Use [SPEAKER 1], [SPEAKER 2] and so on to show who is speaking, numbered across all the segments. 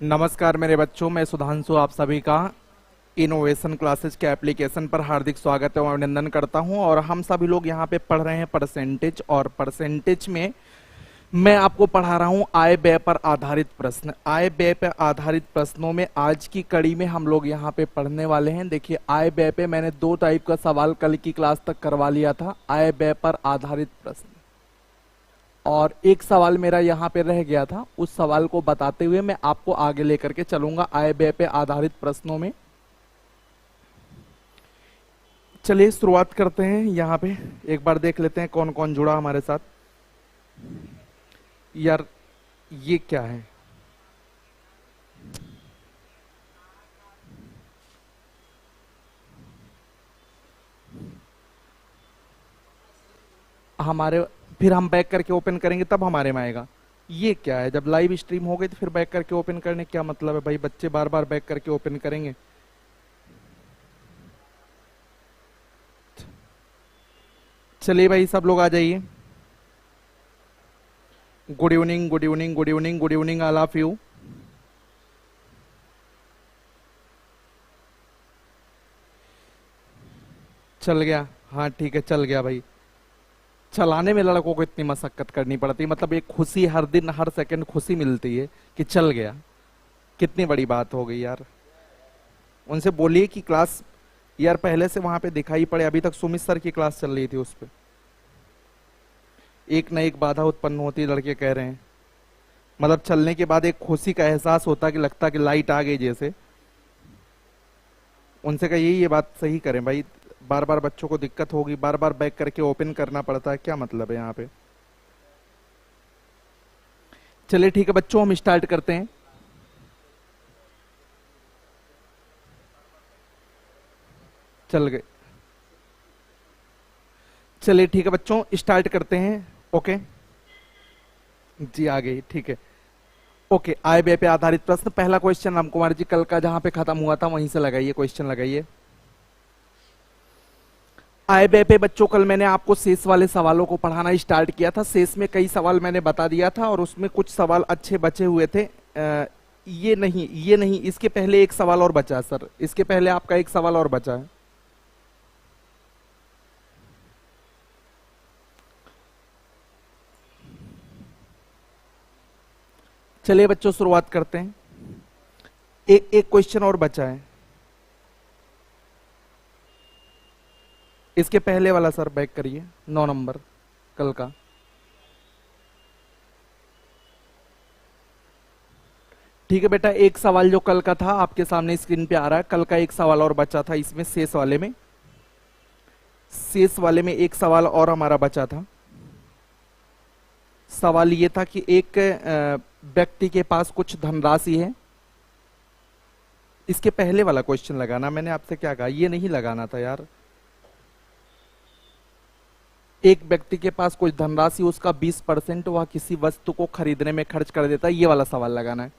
[SPEAKER 1] नमस्कार मेरे बच्चों, मैं सुधांशु आप सभी का इनोवेशन क्लासेस के एप्लीकेशन पर हार्दिक स्वागत एवं अभिनंदन करता हूं। और हम सभी लोग यहां पे पढ़ रहे हैं परसेंटेज, और परसेंटेज में मैं आपको पढ़ा रहा हूं आय व्यय पर आधारित प्रश्न। आय व्यय पर आधारित प्रश्नों में आज की कड़ी में हम लोग यहां पे पढ़ने वाले हैं। देखिए, आय व्यय पे मैंने 2 टाइप का सवाल कल की क्लास तक करवा लिया था, आय व्यय पर आधारित प्रश्न, और एक सवाल मेरा यहाँ पे रह गया था। उस सवाल को बताते हुए मैं आपको आगे लेकर के चलूंगा आय व्यय पे आधारित प्रश्नों में। चलिए शुरुआत करते हैं। यहाँ पे एक बार देख लेते हैं कौन कौन जुड़ा हमारे साथ। यार ये क्या है? हमारे फिर हम बैक करके ओपन करेंगे तब हमारे में आएगा। ये क्या है? जब लाइव स्ट्रीम हो गई तो फिर बैक करके ओपन करने क्या मतलब है भाई? बच्चे बार बार बैक करके ओपन करेंगे। चलिए भाई, सब लोग आ जाइए। Good evening, good evening, good evening, good evening all of you. चल गया? हाँ ठीक है, चल गया भाई। चलाने में लड़कों को इतनी मशक्कत करनी पड़ती है, मतलब एक खुशी हर दिन हर सेकंड खुशी मिलती है कि चल गया। कितनी बड़ी बात हो गई यार। उनसे बोलिए कि क्लास यार पहले से वहां पे दिखाई पड़े। अभी तक सुमित सर की क्लास चल रही थी, उस पे एक न एक बाधा उत्पन्न होती, लड़के कह रहे हैं। मतलब चलने के बाद एक खुशी का एहसास होता कि लगता कि लाइट आ गई जैसे। उनसे कहिए ये बात सही करें भाई। बार बार बच्चों को दिक्कत होगी, बार बार बैक करके ओपन करना पड़ता है, क्या मतलब है यहाँ पे? चलिए ठीक है बच्चों, हम स्टार्ट करते हैं। चल गए? चलिए ठीक है बच्चों, स्टार्ट करते हैं। ओके जी, आ गई, ठीक है। ओके, आय व्यय पे आधारित प्रश्न। पहला क्वेश्चन राम कुमार जी कल का जहां पे खत्म हुआ था वहीं से लगाइए, क्वेश्चन लगाइए। आय व्यय पे बच्चों कल मैंने आपको शेष वाले सवालों को पढ़ाना स्टार्ट किया था। शेष में कई सवाल मैंने बता दिया था और उसमें कुछ सवाल अच्छे बचे हुए थे। ये नहीं, ये नहीं, इसके पहले एक सवाल और बचा है सर, इसके पहले आपका एक सवाल और बचा है। चलिए बच्चों शुरुआत करते हैं। एक क्वेश्चन और बचा है, इसके पहले वाला सर बैक करिए, 9 नंबर कल का। ठीक है बेटा, एक सवाल जो कल का था आपके सामने स्क्रीन पे आ रहा है। कल का एक सवाल और बचा था इसमें, शेष वाले में। शेष वाले में एक सवाल और हमारा बचा था। सवाल ये था कि एक व्यक्ति के पास कुछ धनराशि है। इसके पहले वाला क्वेश्चन लगाना, मैंने आपसे क्या कहा, ये नहीं लगाना था यार। एक व्यक्ति के पास कुछ धनराशि, उसका 20% वह किसी वस्तु को खरीदने में खर्च कर देता है, ये वाला सवाल लगाना है।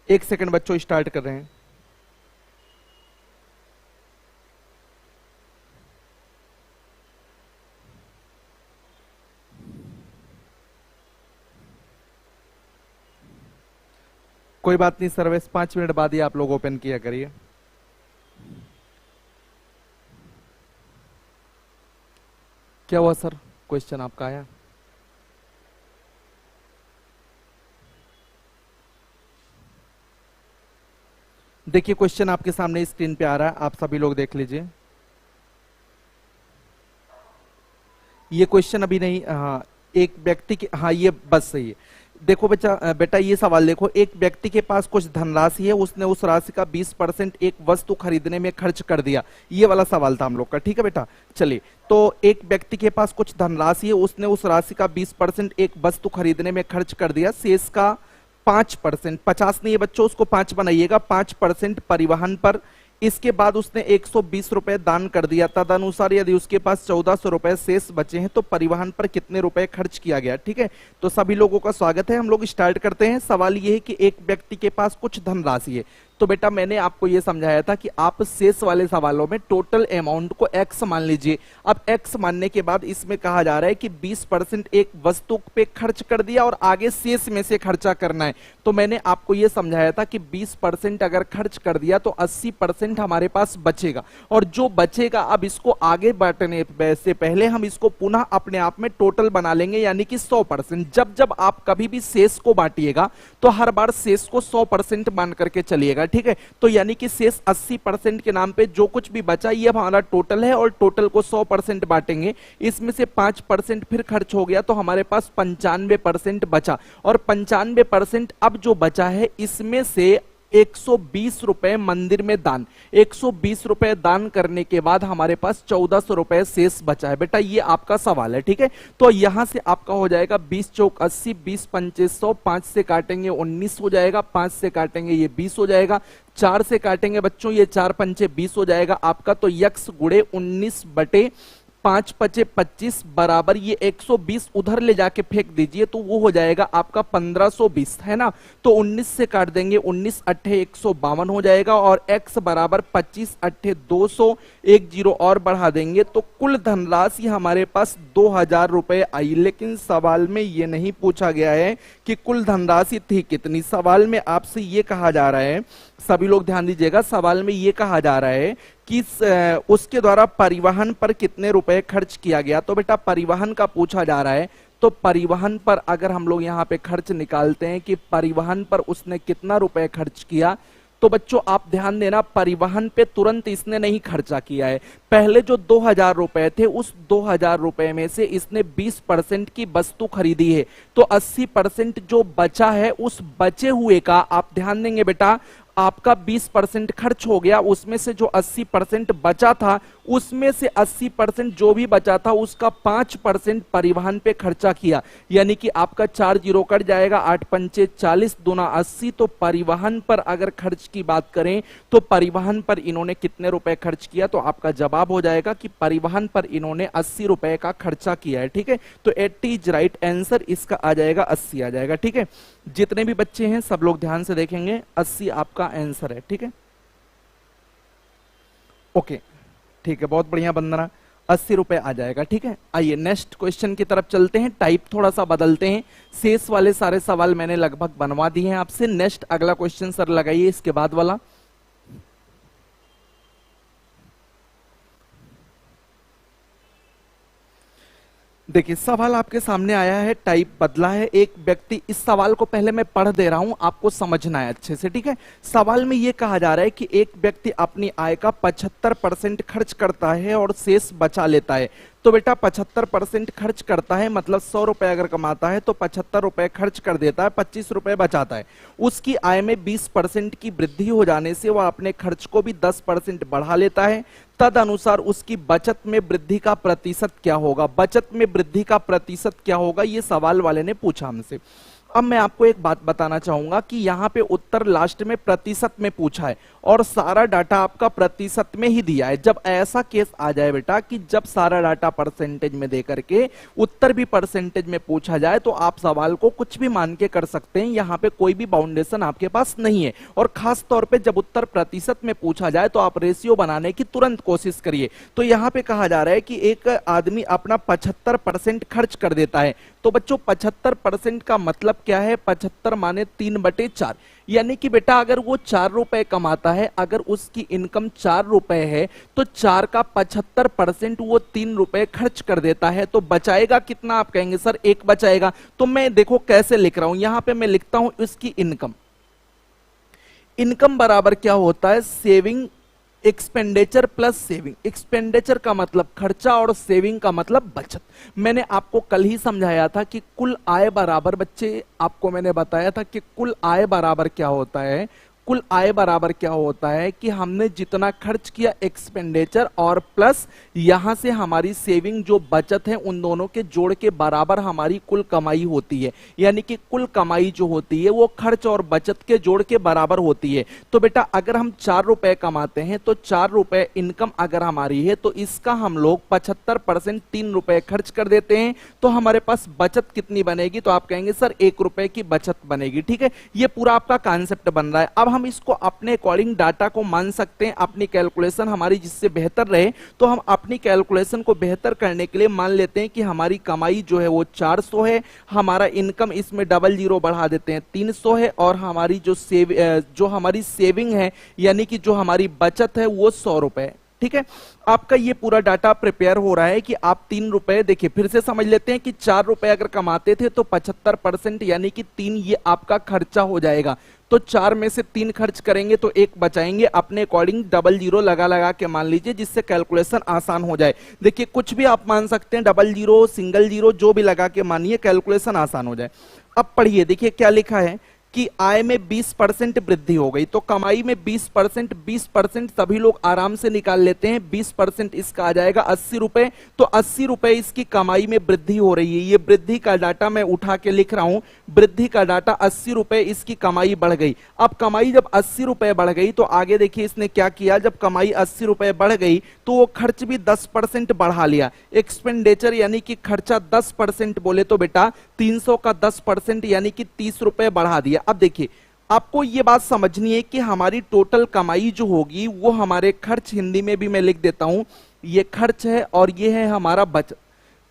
[SPEAKER 1] एक सेकंड बच्चों, स्टार्ट कर रहे हैं। कोई बात नहीं सर, वैसे 5 मिनट बाद ही आप लोग ओपन किया करिए। क्या हुआ सर, क्वेश्चन आपका आया? देखिए क्वेश्चन आपके सामने स्क्रीन पे आ रहा है, आप सभी लोग देख लीजिए। ये क्वेश्चन अभी नहीं, हाँ एक व्यक्ति के, हाँ ये बस सही है। देखो बेटा ये सवाल देखो, एक व्यक्ति के पास कुछ धनराशि है, उसने उस राशि का 20% एक वस्तु खरीदने में खर्च कर दिया, ये वाला सवाल था हम लोग का। ठीक है बेटा, चलिए। तो एक व्यक्ति के पास कुछ धनराशि है, उसने उस राशि का 20% एक वस्तु खरीदने में खर्च कर दिया। शेष का 5%, 50 नहीं है बच्चों, उसको 5 बनाइएगा, 5% परिवहन पर। इसके बाद उसने 120 रुपए दान कर दिया। तदनुसार यदि उसके पास 1400 रुपए शेष बचे हैं तो परिवहन पर कितने रुपए खर्च किया गया? ठीक है, तो सभी लोगों का स्वागत है। हम लोग स्टार्ट करते हैं। सवाल यह है कि एक व्यक्ति के पास कुछ धनराशि है, तो बेटा मैंने आपको यह समझाया था कि आप शेष वाले सवालों में टोटल अमाउंट को x मान लीजिए। अब x मानने के बाद इसमें कहा जा रहा है कि 20% एक वस्तु पे खर्च कर दिया और आगे शेष में से खर्चा करना है। तो मैंने आपको यह समझाया था कि 20% अगर खर्च कर दिया तो 80% हमारे पास बचेगा, और जो बचेगा अब इसको आगे बांटने से पहले हम इसको पुनः अपने आप में टोटल बना लेंगे, यानी कि 100%। जब जब आप कभी भी शेष को बांटिएगा तो हर बार शेष को 100% मान करके चलिएगा, ठीक है। तो यानी कि शेष 80% के नाम पे जो कुछ भी बचा ये हमारा टोटल है, और टोटल को 100% बांटेंगे, इसमें से 5% फिर खर्च हो गया तो हमारे पास 95% बचा, और 95% अब जो बचा है इसमें से 120 रुपए मंदिर में दान, 120 रुपए दान करने के बाद हमारे पास 1400 रुपए शेष बचा है। बेटा ये आपका सवाल है, ठीक है। तो यहां से आपका हो जाएगा 20 चौक 80, 20 पंचे 100, 5 से काटेंगे 19 हो जाएगा, 5 से काटेंगे ये 20 हो जाएगा, 4 से काटेंगे बच्चों ये 4 पंचे 20 हो जाएगा आपका। तो यक्स गुड़े 19 बटे 5 पचे 25 बराबर ये 120 उधर ले जाके फेंक दीजिए तो वो हो जाएगा आपका 1520, है ना। तो 19 से काट देंगे, 19 अट्ठे 152 हो जाएगा, और x बराबर 25 अट्ठे 200, एक जीरो और बढ़ा देंगे तो कुल धनराशि हमारे पास 2000 रुपए आई। लेकिन सवाल में ये नहीं पूछा गया है कि कुल धनराशि थी कितनी। सवाल में आपसे ये कहा जा रहा है, सभी लोग ध्यान दीजिएगा, सवाल में ये कहा जा रहा है कि उसके द्वारा परिवहन पर कितने रुपए खर्च किया गया। तो बेटा परिवहन का पूछा जा रहा है, तो परिवहन पर अगर हम लोग यहाँ पे खर्च निकालते हैं कि परिवहन पर उसने कितना रुपए खर्च किया, तो बच्चों आप ध्यान देना परिवहन पे तुरंत इसने नहीं खर्चा किया है। पहले जो 2000 रुपए थे उस 2000 रुपए में से इसने 20% की वस्तु खरीदी है, तो 80% जो बचा है उस बचे हुए का आप ध्यान देंगे बेटा, आपका 20% खर्च हो गया, उसमें से जो 80% बचा था उसमें से 80% जो भी बचा था उसका 5% परिवहन पे खर्चा किया, यानी कि आपका 4 जीरो कट जाएगा, 8 पंचे 40 दूना 80। तो परिवहन पर अगर खर्च की बात करें तो परिवहन पर इन्होंने कितने रुपए खर्च किया, तो आपका जवाब हो जाएगा कि परिवहन पर इन्होंने 80 रुपए का खर्चा किया है, ठीक है। तो 80 इज राइट आंसर, इसका आ जाएगा 80 आ जाएगा, ठीक है। जितने भी बच्चे हैं सब लोग ध्यान से देखेंगे, 80 आपका आंसर है, ठीक है। ओके ठीक है, बहुत बढ़िया वंदना, 80 रुपए आ जाएगा, ठीक है। आइए नेक्स्ट क्वेश्चन की तरफ चलते हैं, टाइप थोड़ा सा बदलते हैं, शेष वाले सारे सवाल मैंने लगभग बनवा दिए हैं आपसे। नेक्स्ट अगला क्वेश्चन सर लगाइए इसके बाद वाला। देखिए सवाल आपके सामने आया है, टाइप बदला है। एक व्यक्ति, इस सवाल को पहले मैं पढ़ दे रहा हूं, आपको समझना है अच्छे से, ठीक है। सवाल में यह कहा जा रहा है कि एक व्यक्ति अपनी आय का 75% खर्च करता है और शेष बचा लेता है। तो बेटा 75% खर्च करता है मतलब 100 रुपए अगर कमाता है तो 75 रुपए खर्च कर देता है, 25 रुपए बचाता है। उसकी आय में 20% की वृद्धि हो जाने से वह अपने खर्च को भी 10% बढ़ा लेता है। तद अनुसार उसकी बचत में वृद्धि का प्रतिशत क्या होगा। बचत में वृद्धि का प्रतिशत क्या होगा, ये सवाल वाले ने पूछा हमसे। अब मैं आपको एक बात बताना चाहूंगा कि यहाँ पे उत्तर लास्ट में प्रतिशत में पूछा है और सारा डाटा आपका प्रतिशत में ही दिया है। जब ऐसा केस आ जाए बेटा कि जब सारा डाटा परसेंटेज में दे करके उत्तर भी परसेंटेज में पूछा जाए तो आप सवाल को कुछ भी मान के कर सकते हैं, यहाँ पे कोई भी बाउंडेशन आपके पास नहीं है। और खास तौर पे जब उत्तर प्रतिशत में पूछा जाए तो आप रेशियो बनाने की तुरंत कोशिश करिए। तो यहाँ पे कहा जा रहा है कि एक आदमी अपना 75% खर्च कर देता है। तो बच्चों 75% का मतलब क्या है, 75 माने 3/4, यानी कि बेटा अगर वो 4 रुपए कमाता है, अगर उसकी इनकम 4 रुपए है तो 4 का 75% वो 3 रुपए खर्च कर देता है। तो बचाएगा कितना, आप कहेंगे सर 1 बचाएगा। तो मैं देखो कैसे लिख रहा हूं, यहां पे मैं लिखता हूं उसकी इनकम। इनकम बराबर क्या होता है, saving expenditure plus saving. Expenditure का मतलब खर्चा और सेविंग का मतलब बचत। मैंने आपको कल ही समझाया था कि कुल आय बराबर, बच्चे आपको मैंने बताया था कि कुल आय बराबर क्या होता है। कुल आय बराबर क्या होता है कि हमने जितना खर्च किया एक्सपेंडिचर और प्लस यहां से हमारी सेविंग जो बचत है, उन दोनों के जोड़ के बराबर हमारी कुल कमाई होती है। यानी कि कुल कमाई जो होती है वो खर्च और बचत के जोड़ के बराबर होती है। तो बेटा अगर हम 4 रुपए कमाते हैं तो 4 रुपए इनकम अगर हमारी है तो इसका हम लोग 75% 3 रुपए खर्च कर देते हैं तो हमारे पास बचत कितनी बनेगी। तो आप कहेंगे सर 1 रुपए की बचत बनेगी, ठीक है। ये पूरा आपका कॉन्सेप्ट बन रहा है। अब हम हम इसको अपने अकॉर्डिंग डाटा को मान सकते हैं, अपनी कैलकुलेशन हमारी जिससे बेहतर रहे, तो हम अपनी कैलकुलेशन को बेहतर करने के लिए मान लेते हैं कि हमारी कमाई जो है वो 400 है, हमारा इनकम इसमें डबल जीरो बढ़ा देते हैं 300 है, और हमारी जो हमारी सेविंग है यानी कि जो हमारी बचत है वो 100 रुपए। ठीक है, आपका ये पूरा डाटा प्रिपेयर हो रहा है कि आप 3 रुपए, देखिए फिर से समझ लेते हैं कि 4 रुपए अगर कमाते थे तो 75% यानी कि 3 ये आपका खर्चा हो जाएगा। तो 4 में से 3 खर्च करेंगे तो 1 बचाएंगे, अपने अकॉर्डिंग डबल जीरो लगा लगा के मान लीजिए जिससे कैलकुलेशन आसान हो जाए। देखिए कुछ भी आप मान सकते हैं, डबल जीरो सिंगल जीरो जो भी लगा के मानिए, कैलकुलेशन आसान हो जाए। अब पढ़िए, देखिए क्या लिखा है कि आय में 20% वृद्धि हो गई, तो कमाई में 20% सभी लोग आराम से निकाल लेते हैं। 20% इसका आ जाएगा 80 रुपए, तो 80 रुपए इसकी कमाई में वृद्धि हो रही है। ये वृद्धि का डाटा मैं उठा के लिख रहा हूं, वृद्धि का डाटा 80 रुपए इसकी कमाई बढ़ गई। अब कमाई जब 80 रुपए बढ़ गई तो आगे देखिए इसने क्या किया, जब कमाई 80 रुपए बढ़ गई तो वो खर्च भी 10% बढ़ा लिया। एक्सपेंडिचर यानी कि खर्चा 10% बोले तो बेटा 300 का 10% यानी कि 30 रुपए बढ़ा दिया। अब देखिए आपको ये बात समझनी है कि हमारी टोटल कमाई जो होगी वो हमारे खर्च, हिंदी में भी मैं लिख देता हूं, ये खर्च है और ये है हमारा बचत।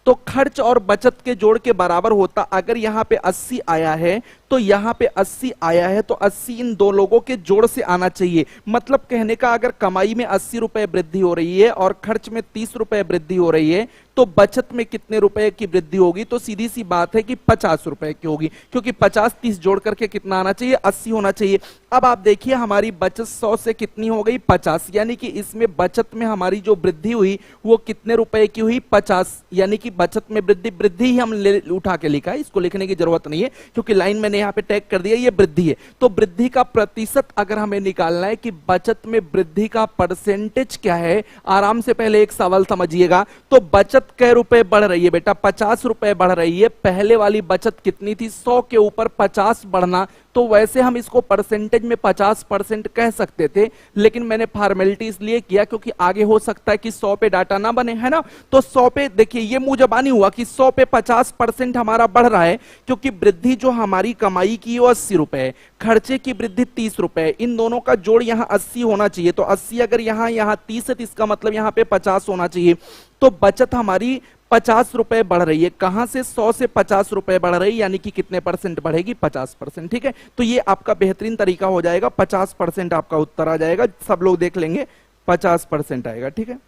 [SPEAKER 1] तो खर्च और बचत के जोड़ के बराबर होता, अगर यहां पे 80 आया है तो यहां पे 80 आया है, तो 80 इन दो लोगों के जोड़ से आना चाहिए। मतलब कहने का अगर कमाई में 80 रुपए वृद्धि हो रही है और खर्च में 30 रुपए वृद्धि हो रही है तो बचत में कितने रुपए की वृद्धि होगी, तो सीधी सी बात है कि 50 रुपए की होगी, क्योंकि 50 30 जोड़ करके कितना आना चाहिए, 80 होना चाहिए। अब आप देखिए हमारी बचत 100 से कितनी हो गई, 50, यानी कि इसमें बचत में हमारी जो वृद्धि हुई वो कितने रुपए की हुई, 50, यानी कि बचत में वृद्धि ही हम उठा के लिखा है, इसको लिखने की जरूरत नहीं है क्योंकि लाइन मैंने यहाँ पे टैग कर दिया, ये वृद्धि है। तो वृद्धि का प्रतिशत अगर हमें निकालना है कि बचत में वृद्धि का परसेंटेज क्या है, आराम से पहले एक सवाल समझिएगा। तो बचत कै रुपए बढ़ रही है बेटा, 50 रुपए बढ़ रही है। पहले वाली बचत कितनी थी, 100 के ऊपर 50 बढ़ना, तो वैसे हम इसको परसेंटेज में 50% कह सकते थे, लेकिन मैंने फॉर्मेलिटी इसलिए किया क्योंकि आगे हो सकता है कि 100 पे डाटा ना बने, है ना। तो 100 पे देखिए ये मुंह जबानी हुआ कि 100 पे 50% हमारा बढ़ रहा है, क्योंकि वृद्धि जो हमारी कमाई की वो 80 रुपए है, खर्चे की वृद्धि 30 रुपए है, इन दोनों का जोड़ यहाँ 80 होना चाहिए। तो 80 अगर यहाँ 30 है तो इसका मतलब यहाँ पे 50 होना चाहिए। तो बचत हमारी 50 रुपए बढ़ रही है, कहां से 100 से 50 रुपए बढ़ रही है, यानी कि कितने परसेंट बढ़ेगी, 50%। ठीक है, तो ये आपका बेहतरीन तरीका हो जाएगा, 50% आपका उत्तर आ जाएगा, सब लोग देख लेंगे 50% आएगा। ठीक है,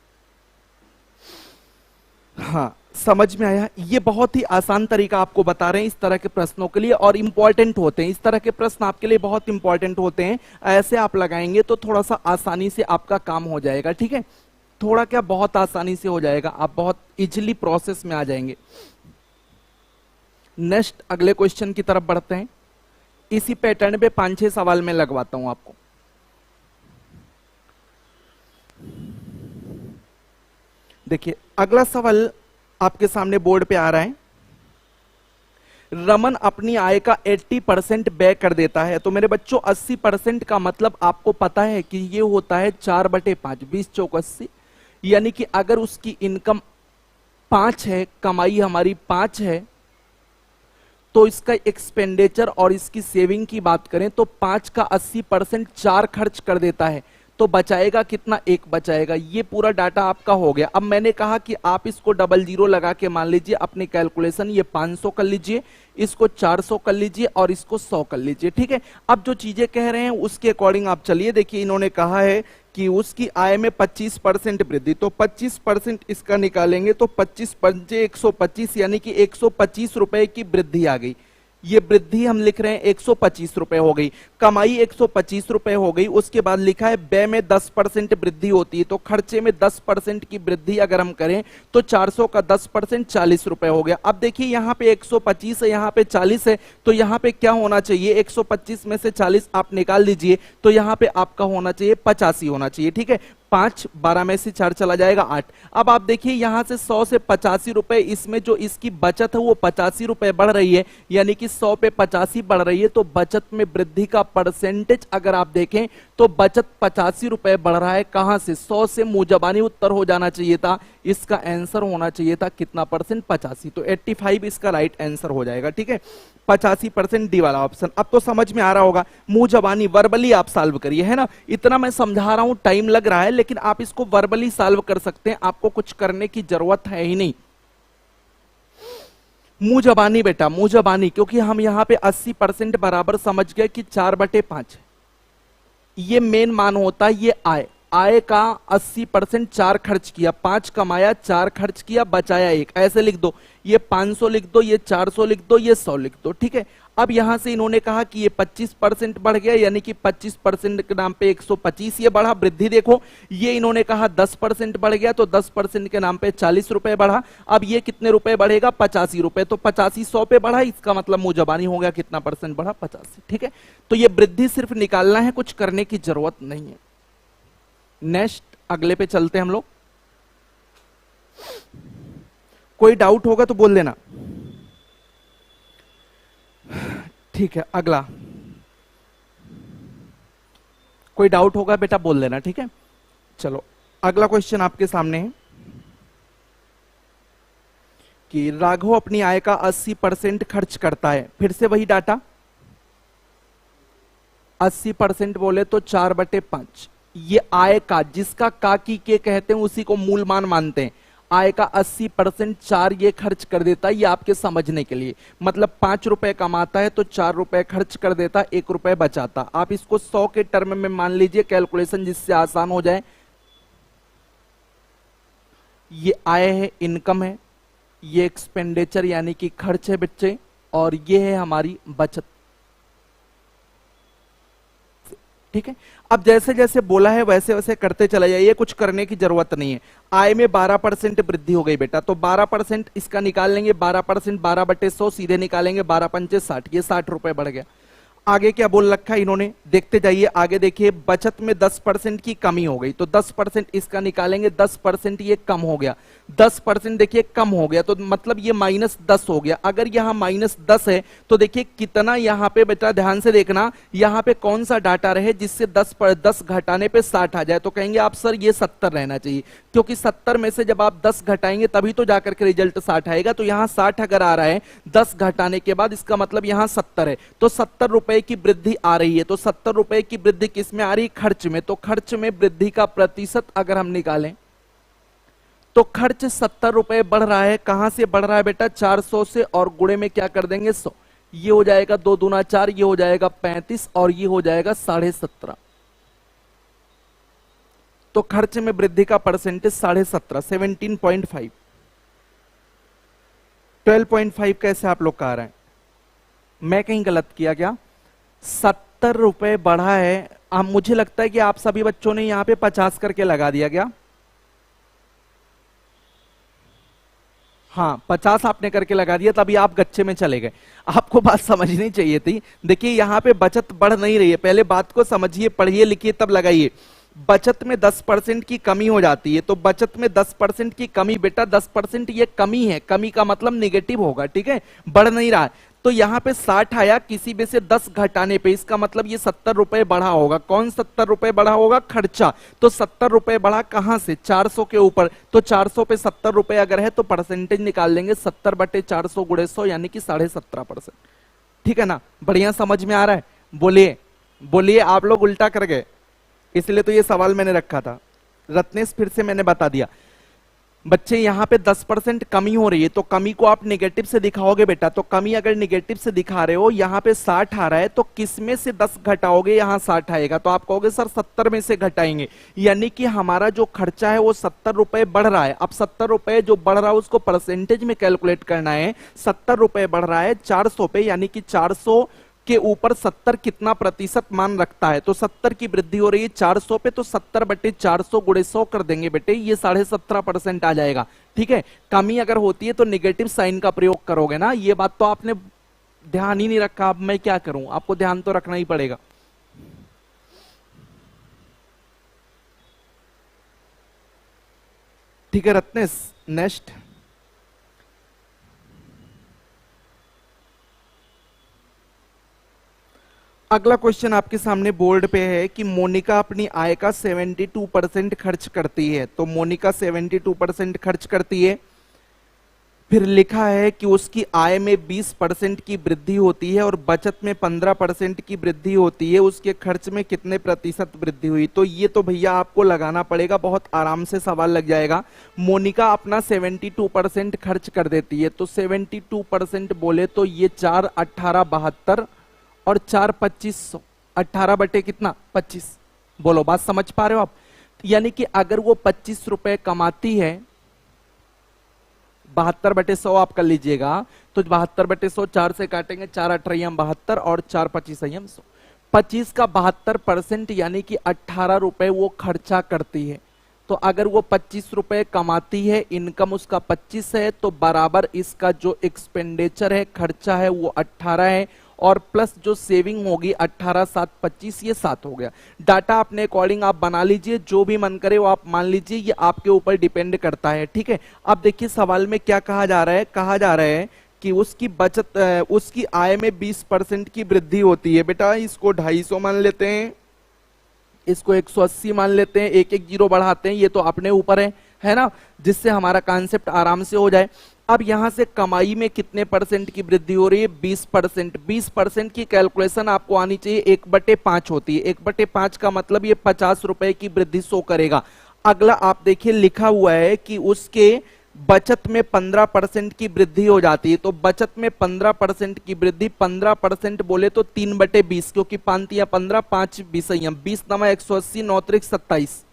[SPEAKER 1] हाँ समझ में आया। ये बहुत ही आसान तरीका आपको बता रहे हैं इस तरह के प्रश्नों के लिए, और इंपॉर्टेंट होते हैं इस तरह के प्रश्न, आपके लिए बहुत इंपॉर्टेंट होते हैं। ऐसे आप लगाएंगे तो थोड़ा सा आसानी से आपका काम हो जाएगा। ठीक है, थोड़ा क्या बहुत आसानी से हो जाएगा, आप बहुत इजीली प्रोसेस में आ जाएंगे। नेक्स्ट अगले क्वेश्चन की तरफ बढ़ते हैं। इसी पैटर्न पे 5-6 सवाल मैं लगवाता हूं आपको। देखिए अगला सवाल आपके सामने बोर्ड पे आ रहा है। रमन अपनी आय का 80% व्यय कर देता है। तो मेरे बच्चों 80% का मतलब आपको पता है कि ये होता है 4/5, 20 चौक 80, यानी कि अगर उसकी इनकम 5 है, कमाई हमारी 5 है, तो इसका एक्सपेंडिचर और इसकी सेविंग की बात करें तो 5 का 80% 4 खर्च कर देता है, तो बचाएगा कितना, 1 बचाएगा। ये पूरा डाटा आपका हो गया। अब मैंने कहा कि आप इसको डबल जीरो लगा के मान लीजिए अपनी कैलकुलेशन, ये 500 कर लीजिए, इसको 400 कर लीजिए और इसको 100 कर लीजिए। ठीक है, अब जो चीजें कह रहे हैं उसके अकॉर्डिंग आप चलिए। देखिए इन्होंने कहा है कि उसकी आय में 25% वृद्धि, तो 25% इसका निकालेंगे तो 25 पंचे 125, यानी कि 125 रुपए की वृद्धि आ गई। ये वृद्धि हम लिख रहे हैं 125 रुपए हो गई, कमाई 125 रुपए हो गई। उसके बाद लिखा है व्यय में 10% वृद्धि होती है, तो खर्चे में 10% की वृद्धि अगर हम करें तो 400 का 10% 40 रुपए हो गया। अब देखिए यहाँ पे 125 है, यहाँ पे 40 है, तो यहाँ पे क्या होना चाहिए, 125 में से 40 आप निकाल दीजिए, तो यहाँ पे आपका होना चाहिए 85 होना चाहिए। ठीक है, 5, 12 में से 4 चला जाएगा 8। अब आप देखिए यहां से 100 से 85 रुपए, इसमें जो इसकी बचत है वो 85 रुपए बढ़ रही है, यानी कि 100 पे 85 बढ़ रही है। तो बचत में वृद्धि का परसेंटेज अगर आप देखें तो तो बचत 85 रुपए बढ़ रहा है, कहां से? 100 से। मुंह उत्तर हो जाना चाहिए था, इसका आंसर होना चाहिए था कितना परसेंट? 85। तो 85 इसका राइट आंसर हो जाएगा। ठीक है, 85% डी वाला ऑप्शन। अब तो समझ में आ रहा होगा, मुंह जबानी वर्बली आप सॉल्व करिए, है ना। इतना मैं समझा रहा हूं, टाइम लग रहा है, लेकिन आप इसको वर्बली सॉल्व कर सकते हैं, आपको कुछ करने की जरूरत है ही नहीं। मुंह जबानी बेटा, मुंह जबानी, क्योंकि हम यहां पे 80% बराबर समझ गए कि 4/5 ये मेन मान होता है। ये आय, आय का 80% 4 खर्च किया, 5 कमाया, 4 खर्च किया, बचाया 1, ऐसे लिख दो। ये 500 लिख दो, ये 400 लिख दो, ये 100 लिख दो। ठीक है, अब यहां से इन्होंने कहा कि ये 25% बढ़ गया, यानी कि 25% के नाम पे 125 ये बढ़ा, वृद्धि देखो। ये इन्होंने कहा 10% बढ़ गया, तो 10% के नाम पे 40 रुपए बढ़ा। अब ये कितने रुपए बढ़ेगा? 85 रुपए। तो 85 100 पे बढ़ा, इसका मतलब मुंहजबानी हो गया, कितना परसेंट बढ़ा? 85। ठीक है, तो ये वृद्धि सिर्फ निकालना है, कुछ करने की जरूरत नहीं है। नेक्स्ट, अगले पे चलते हैं हम लोग। कोई डाउट होगा तो बोल देना। ठीक है, अगला कोई डाउट होगा बेटा बोल देना। ठीक है, चलो अगला क्वेश्चन आपके सामने है कि राघव अपनी आय का 80% खर्च करता है। फिर से वही डाटा, 80% बोले तो 4/5 ये आय का, जिसका का की के कहते हैं उसी को मूल मान मानते हैं। आय का 80% 4 ये खर्च कर देता है, ये आपके समझने के लिए। मतलब 5 रुपए कमाता है तो 4 रुपए खर्च कर देता, 1 रुपए बचाता। आप इसको 100 के टर्म में मान लीजिए कैलकुलेशन, जिससे आसान हो जाए। ये आय है, इनकम है, ये एक्सपेंडिचर यानी कि खर्च है बच्चे, और ये है हमारी बचत। ठीक है, अब जैसे जैसे बोला है वैसे वैसे करते चला जाइए, कुछ करने की जरूरत नहीं है। आय में 12% वृद्धि हो गई बेटा, तो 12% इसका निकाल लेंगे। 12% 12/100 सीधे निकालेंगे, 12×5 60, ये 60 रुपए बढ़ गया। आगे क्या बोल रखा है इन्होंने, देखते जाइए आगे। देखिए, बचत में 10% की कमी हो गई, तो 10% इसका निकालेंगे, 10% ये कम हो गया। 10% देखिए कम हो गया, तो मतलब ये -10 हो गया। अगर यहाँ -10 है तो देखिए कितना यहाँ पे बेटा, ध्यान से देखना, यहाँ पे कौन सा डाटा रहे जिससे 10 घटाने पे 60 आ जाए। तो कहेंगे आप सर ये 70 रहना चाहिए, क्योंकि 70 में से जब आप 10 घटाएंगे तभी तो जाकर के रिजल्ट 60 आएगा। तो यहाँ 60 अगर आ रहा है 10 घटाने के बाद, इसका मतलब यहाँ 70 है, तो 70 रुपए की वृद्धि आ रही है। तो 70 रुपए की वृद्धि किस में आ रही? खर्च में। तो खर्च में वृद्धि का प्रतिशत अगर हम निकालें तो खर्च 70 रुपए बढ़ रहा है। कहां से बढ़ रहा है बेटा? 400 से, और गुणे में क्या कर देंगे? 100। ये हो जाएगा 2 दूना 4, ये हो जाएगा 35, और ये हो जाएगा 17.5। तो खर्च में वृद्धि का परसेंटेज 17.5, 17.5। 12.5 कैसे आप लोग कह रहे हैं? मैं कहीं गलत किया क्या? 70 रुपए बढ़ा है। अब मुझे लगता है कि आप सभी बच्चों ने यहां पे 50 करके लगा दिया क्या? हाँ, 50 आपने करके लगा दिया, तभी आप गच्चे में चले गए। आपको बात समझनी चाहिए थी। देखिए यहां पे बचत बढ़ नहीं रही है, पहले बात को समझिए, पढ़िए लिखिए तब लगाइए। बचत में 10% की कमी हो जाती है, तो बचत में 10% की कमी बेटा, 10% ये कमी है, कमी का मतलब निगेटिव होगा। ठीक है, बढ़ नहीं रहा है। तो यहां पे 60 आया, किसी में से 10 घटाने पे, इसका मतलब ये 70 रुपए बढ़ा होगा। कौन 70 रुपए बढ़ा होगा? खर्चा। तो 70 रुपए बढ़ा कहां से? 400 के ऊपर। तो 400 पे 70 रुपए अगर है तो परसेंटेज निकाल लेंगे, 70/400 गुणे 100, यानी कि 17.5%। ठीक है ना, बढ़िया समझ में आ रहा है? बोलिए बोलिए, आप लोग उल्टा कर गए, इसलिए तो ये सवाल मैंने रखा था। रत्नेश फिर से मैंने बता दिया। बच्चे यहाँ पे 10% कमी हो रही है, तो कमी को आप नेगेटिव से दिखाओगे बेटा। तो कमी अगर नेगेटिव से दिखा रहे हो, यहाँ पे 60 आ रहा है, तो किस में से 10 घटाओगे? यहाँ 60 आएगा, तो आप कहोगे सर 70 में से घटाएंगे, यानी कि हमारा जो खर्चा है वो 70 रुपए बढ़ रहा है। अब 70 रुपए जो बढ़ रहा है उसको परसेंटेज में कैलकुलेट करना है। 70 रुपए बढ़ रहा है 400 पे, यानी कि 400 के ऊपर 70 कितना प्रतिशत मान रखता है? तो 70 की वृद्धि हो रही है 400 पे, तो 70/400 गुणे 100 कर देंगे बेटे, ये 17.5% आ जाएगा। ठीक है, कमी अगर होती है तो निगेटिव साइन का प्रयोग करोगे ना। ये बात तो आपने ध्यान ही नहीं रखा, अब मैं क्या करूं, आपको ध्यान तो रखना ही पड़ेगा। ठीक है रत्नेश, नेक्स्ट। अगला क्वेश्चन आपके सामने बोर्ड पे है कि मोनिका अपनी आय का 72% खर्च करती है। तो मोनिका 72% खर्च करती है, फिर लिखा है कि उसकी आय में 20% की वृद्धि होती है और बचत में 15% की वृद्धि होती है, उसके खर्च में कितने प्रतिशत वृद्धि हुई। तो ये तो भैया आपको लगाना पड़ेगा, बहुत आराम से सवाल लग जाएगा। मोनिका अपना 72% खर्च कर देती है, तो 72% बोले तो ये 4 18 72 और 4 2500, 18 बटे कितना 25। बोलो बात समझ पा रहे हो आप। यानी कि अगर वो 25 रुपए कमाती है, 72/100 आप कर लीजिएगा, तो 72/100 4 से काटेंगे, 4 18 72 और 4 25 100, 25 का 72% यानी कि 18 रुपए वो खर्चा करती है। तो अगर वो 25 रुपए कमाती है, इनकम उसका 25 है, तो बराबर इसका जो एक्सपेंडिचर है, खर्चा है, वो 18 है, और प्लस जो सेविंग होगी 18 7 25, ये 7 हो गया। डाटा अपने अकॉर्डिंग आप बना लीजिए, जो भी मन करे वो आप मान लीजिए, ये आपके ऊपर डिपेंड करता है, ठीक है। अब देखिए सवाल में क्या कहा जा रहा है, कहा जा रहा है कि उसकी बचत उसकी आय में 20% की वृद्धि होती है। बेटा इसको 250 मान लेते हैं, इसको 180 मान लेते हैं, एक एक जीरो बढ़ाते हैं, ये तो अपने ऊपर है ना, जिससे हमारा कॉन्सेप्ट आराम से हो जाए। अब यहां से कमाई में कितने परसेंट की वृद्धि हो रही है, 20%। 20% की कैलकुलेशन आपको आनी चाहिए, 1/5 होती है। 1/5 का मतलब ये 50 रुपए की वृद्धि शो करेगा। अगला आप देखिए लिखा हुआ है कि उसके बचत में 15% की वृद्धि हो जाती है। तो बचत में 15% की वृद्धि, 15% बोले तो 3/20, क्योंकि 5 या 15 5 20 20 नमा 180 9 त्रिक 27।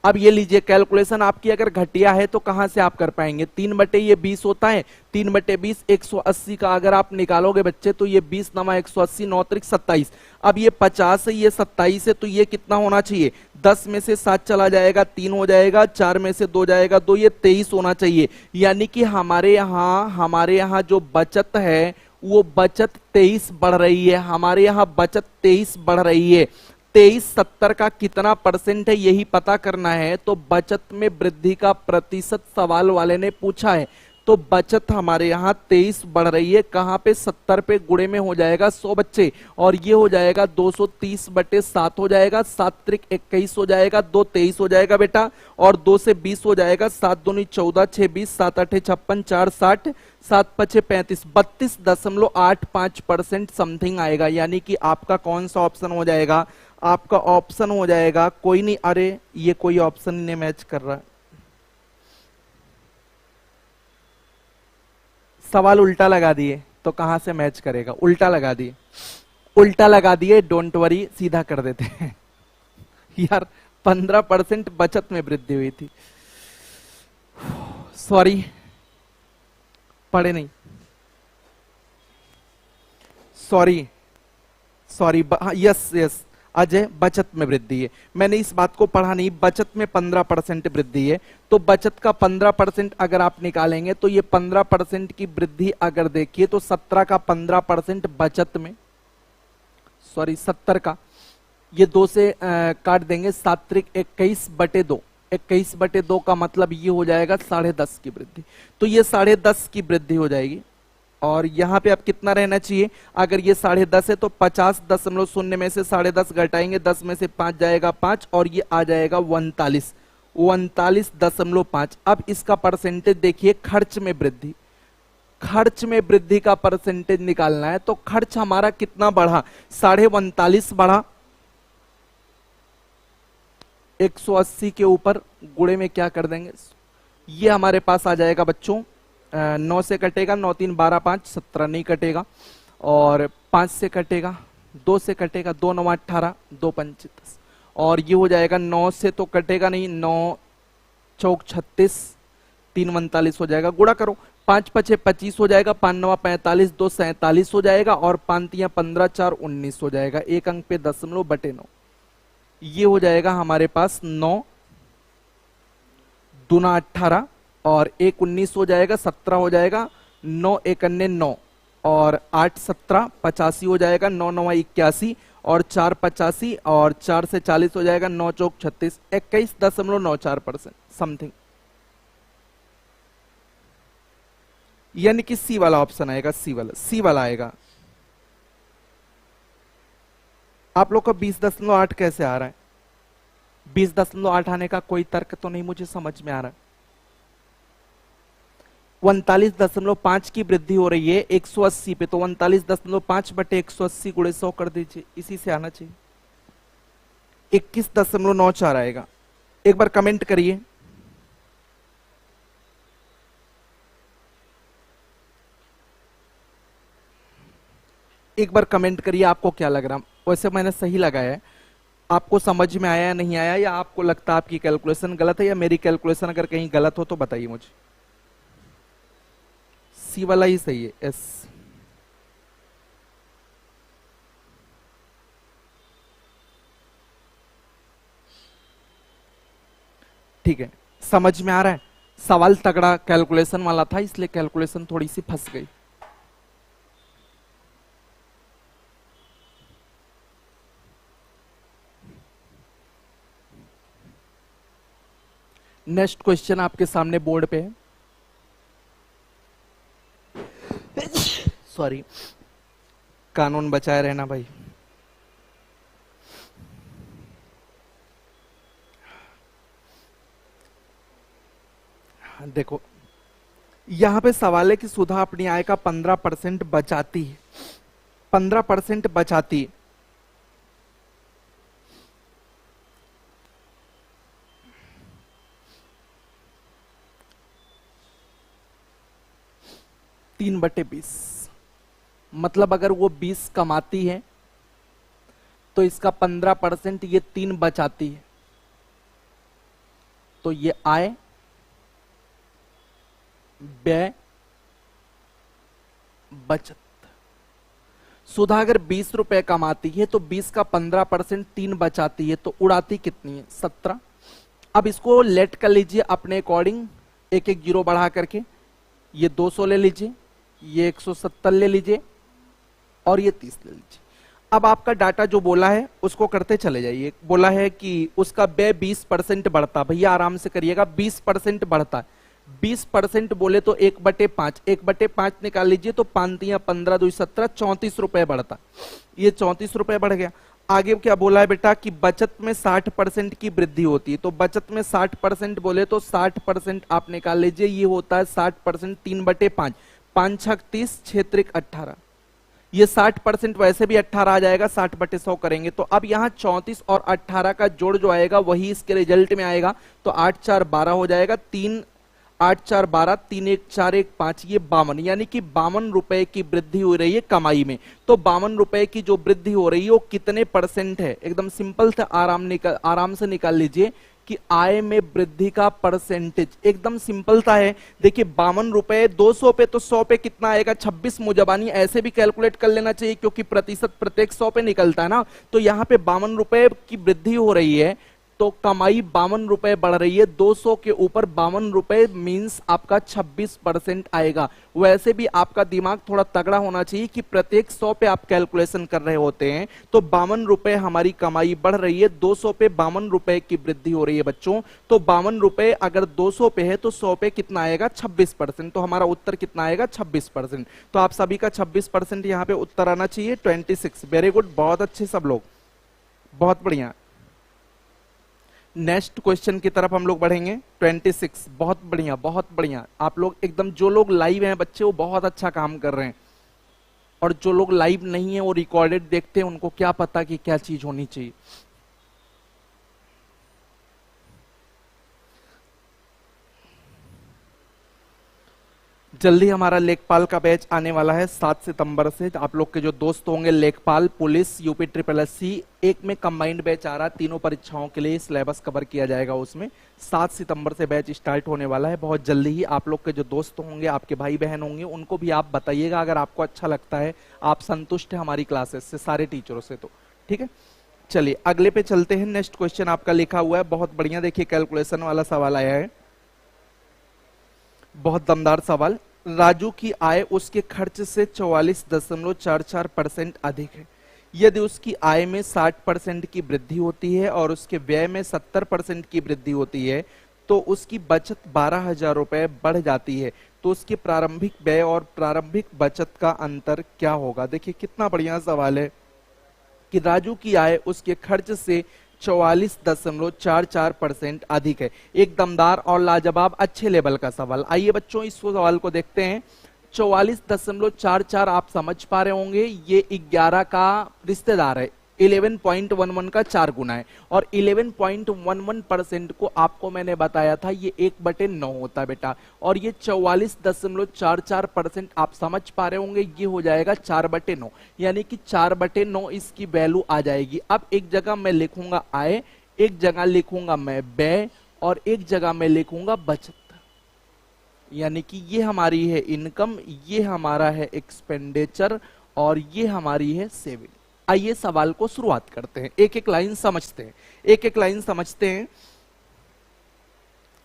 [SPEAKER 1] अब ये लीजिए कैलकुलेशन आपकी अगर घटिया है तो कहां से आप कर पाएंगे, 3/20 होता है, 3/20 180 का अगर आप निकालोगे बच्चे तो ये 20 नमा 180 9 त्रिक 27। अब ये 50 है, ये 27 है, तो ये कितना होना चाहिए, 10 में से 7 चला जाएगा, 3 हो जाएगा, 4 में से 2 जाएगा 2, ये 23 होना चाहिए। यानी कि हमारे यहाँ जो बचत है वो बचत 23 बढ़ रही है, हमारे यहाँ बचत 23 बढ़ रही है। 23 70 का कितना परसेंट है यही पता करना है। तो बचत में वृद्धि का प्रतिशत सवाल वाले ने पूछा है, तो बचत हमारे यहाँ 23 बढ़ रही है, कहां पे 70 पे गुणे में हो जाएगा 100 बच्चे, और ये हो जाएगा 230/7 हो जाएगा, 7 त्रिक 21 हो जाएगा, 2 23 हो जाएगा बेटा, और 2 से 20 हो जाएगा, 7 दूनी 14 6 20 7 8 56 4 60 7 5 35, 32.85% समथिंग आएगा। यानी कि आपका कौन सा ऑप्शन हो जाएगा, आपका ऑप्शन हो जाएगा, कोई नहीं, अरे ये कोई ऑप्शन नहीं मैच कर रहा, सवाल उल्टा लगा दिए तो कहां से मैच करेगा, उल्टा लगा दिए, उल्टा लगा दिए, डोंट वरी सीधा कर देते हैं। यार 15% बचत में वृद्धि हुई थी, सॉरी पढ़े नहीं, sorry sorry, yes yes Ajay, बचत में वृद्धि है, मैंने इस बात को पढ़ा नहीं, बचत में 15% वृद्धि है। तो बचत का 15% अगर आप निकालेंगे तो ये 15% की वृद्धि अगर देखिए तो 17 का 15% बचत में, सॉरी 70 का, ये 2 से काट देंगे, 7 त्रिक 21/2, 21/2 का मतलब ये हो जाएगा 10.5 की वृद्धि। तो ये 10.5 की वृद्धि हो जाएगी, और यहां पे अब कितना रहना चाहिए, अगर ये 10.5 है तो 50.0 में से 10.5 घटाएंगे, 10 में से 5 जाएगा 5, और ये आ जाएगा 39.5। अब इसका परसेंटेज देखिए, खर्च में वृद्धि, खर्च में वृद्धि का परसेंटेज निकालना है। तो खर्च हमारा कितना बढ़ा, 39.5 बढ़ा, 180 के ऊपर गुणे में क्या कर देंगे, ये हमारे पास आ जाएगा बच्चों, 9 से कटेगा, 9 3 12 5 17 नहीं कटेगा, और 5 से कटेगा, 2 से कटेगा, 2 9 18 2 5 10, और ये हो जाएगा 9 से तो कटेगा नहीं, 9 चौक 36 3 39 हो जाएगा, गुणा करो, 5 5 25 हो जाएगा, 5 9 45 2 47 हो जाएगा, और 5 3 15 4 19 हो जाएगा, एक अंक पे 10/9, ये हो जाएगा हमारे पास 9 दूना 18, और 1 19 हो जाएगा, 17 हो जाएगा, 9 1 9, और 8 17 85 हो जाएगा, 9 9 81, और 4 85, और 4 से 40 हो जाएगा, 9 चौक 36, 21.94% समथिंग। यानी कि सी वाला ऑप्शन आएगा, सी वाला आएगा। आप लोग का 20.8 कैसे आ रहा है? 20.8 आने का कोई तर्क तो नहीं मुझे समझ में आ रहा है। 39.5 की वृद्धि हो रही है 180 पे, तो 39.5 बटे 180 गुणे 100 कर दीजिए, इसी से आना चाहिए। 21.94 आएगा। एक बार कमेंट करिए। एक बार कमेंट करिए आपको क्या लग रहा। वैसे मैंने सही लगाया है, आपको समझ में आया या नहीं आया, या आपको लगता है आपकी कैलकुलेशन गलत है, या मेरी कैलकुलेशन अगर कहीं गलत हो तो बताइए मुझे। सी वाला ही सही है, एस। ठीक है, समझ में आ रहा है। सवाल तगड़ा कैलकुलेशन वाला था, इसलिए कैलकुलेशन थोड़ी सी फंस गई। नेक्स्ट क्वेश्चन आपके सामने बोर्ड पे है। सॉरी, कानून बचाए रहना भाई। देखो, यहां पे सवाल है कि सुधा अपनी आय का 15% बचाती है, 15% बचाती है। तीन बटे 20, मतलब अगर वो 20 कमाती है तो इसका 15% ये 3 बचाती है, तो ये आय, व्यय, बचत। सुधा अगर 20 रुपए कमाती है तो 20 का 15% 3 बचाती है, तो उड़ाती कितनी है? 17। अब इसको लेट कर लीजिए अपने अकॉर्डिंग, एक एक जीरो बढ़ा करके। ये 200 ले लीजिए, ये 170 ले लीजिए, और ये 30 ले लीजिए। अब आपका डाटा जो बोला है उसको करते चले जाइए। बोला है कि उसका व्यय 20% बढ़ता, भैया आराम से करिएगा, 20% बढ़ता है। 20% बोले तो 1/5, 1/5 निकाल लीजिए, तो 5 या 15 2 17, 34 रुपए बढ़ता। ये 34 रुपए बढ़ गया। आगे क्या बोला है बेटा कि बचत में 60% की वृद्धि होती है, तो बचत में 60% बोले तो 60% आप निकाल लीजिए, ये होता है 60%, 3/5, 5 छक 30, 6 त्रिक 18। ये 60% वैसे भी 18 आ जाएगा, 60/100 करेंगे तो अब यहाँ 34 और 18 का जोड़ जो आएगा वही इसके रिजल्ट में आएगा, तो 8 4 12 हो जाएगा, 3 8 4 12, 3 1 4 1 5, ये 52, यानी कि 52 रुपए की वृद्धि हो रही है कमाई में। तो 52 रुपए की जो वृद्धि हो रही है वो कितने परसेंट है? एकदम सिंपल था, आराम से निकाल लीजिए कि आय में वृद्धि का परसेंटेज, एकदम सिंपल सा है। देखिए 52 रुपए 200 पे, तो 100 पे कितना आएगा? 26 मुजबानी, ऐसे भी कैलकुलेट कर लेना चाहिए क्योंकि प्रतिशत प्रत्येक 100 पे निकलता है ना। तो यहाँ पे 52 रुपए की वृद्धि हो रही है, तो कमाई 52 रुपए बढ़ रही है, 200 के ऊपर 52 रुपए मींस आपका 26% आएगा। वैसे भी आपका दिमाग थोड़ा तगड़ा होना चाहिए कि प्रत्येक 100 पे आप कैलकुलेशन कर रहे होते हैं, तो 52 रुपए हमारी कमाई बढ़ रही है, 200 पे 52 रुपए की वृद्धि हो रही है बच्चों। तो 52 रुपए अगर 200 पे है तो 100 पे कितना आएगा? 26%। तो हमारा उत्तर कितना आएगा? 26%। तो आप सभी का 26% यहाँ पे उत्तर आना चाहिए, 26। वेरी गुड, बहुत अच्छे सब लोग, बहुत बढ़िया। नेक्स्ट क्वेश्चन की तरफ हम लोग बढ़ेंगे। 26, बहुत बढ़िया, बहुत बढ़िया। आप लोग एकदम, जो लोग लाइव हैं बच्चे वो बहुत अच्छा काम कर रहे हैं, और जो लोग लाइव नहीं है वो रिकॉर्डेड देखते हैं, उनको क्या पता कि क्या चीज होनी चाहिए। जल्दी हमारा लेखपाल का बैच आने वाला है 7 सितंबर से। आप लोग के जो दोस्त होंगे लेखपाल, पुलिस, यूपी SSSC, एक में कंबाइंड बैच आ रहा है, तीनों परीक्षाओं के लिए सिलेबस कवर किया जाएगा उसमें। 7 सितंबर से बैच स्टार्ट होने वाला है, बहुत जल्दी ही। आप लोग के जो दोस्त होंगे, आपके भाई बहन होंगे, उनको भी आप बताइएगा अगर आपको अच्छा लगता है, आप संतुष्ट है हमारी क्लासेस से, सारे टीचरों से, तो ठीक है। चलिए अगले पे चलते हैं। नेक्स्ट क्वेश्चन आपका लिखा हुआ है, बहुत बढ़िया। देखिए कैलकुलेशन वाला सवाल आया है, बहुत दमदार सवाल। राजू की आय उसके खर्च से 44.44% अधिक है। यदि उसकी आय में 60% की वृद्धि होती है और उसके व्यय में 70% की वृद्धि होती है, तो उसकी बचत 12,000 रुपए बढ़ जाती है, तो उसके प्रारंभिक व्यय और प्रारंभिक बचत का अंतर क्या होगा? देखिए कितना बढ़िया सवाल है। कि राजू की आय उसके खर्च से 44.44% अधिक है। एक दमदार और लाजवाब अच्छे लेवल का सवाल। आइए बच्चों इस सवाल को देखते हैं। 44.44 आप समझ पा रहे होंगे, ये 11 का रिश्तेदार है, 11.11 का 4 गुना है, और 11.11% को आपको मैंने बताया था ये 1/9 होता है बेटा, और ये 44.44% आप समझ पा रहे होंगे ये हो जाएगा 4/9, यानी कि 4/9 इसकी वैल्यू आ जाएगी। अब एक जगह मैं लिखूंगा आय, एक जगह लिखूंगा मैं व्यय, और एक जगह मैं लिखूंगा बचत, यानी कि ये हमारी है इनकम, ये हमारा है एक्सपेंडिचर, और ये हमारी है सेविंग। आइए सवाल को शुरुआत करते हैं, एक एक लाइन समझते हैं, एक एक लाइन समझते हैं।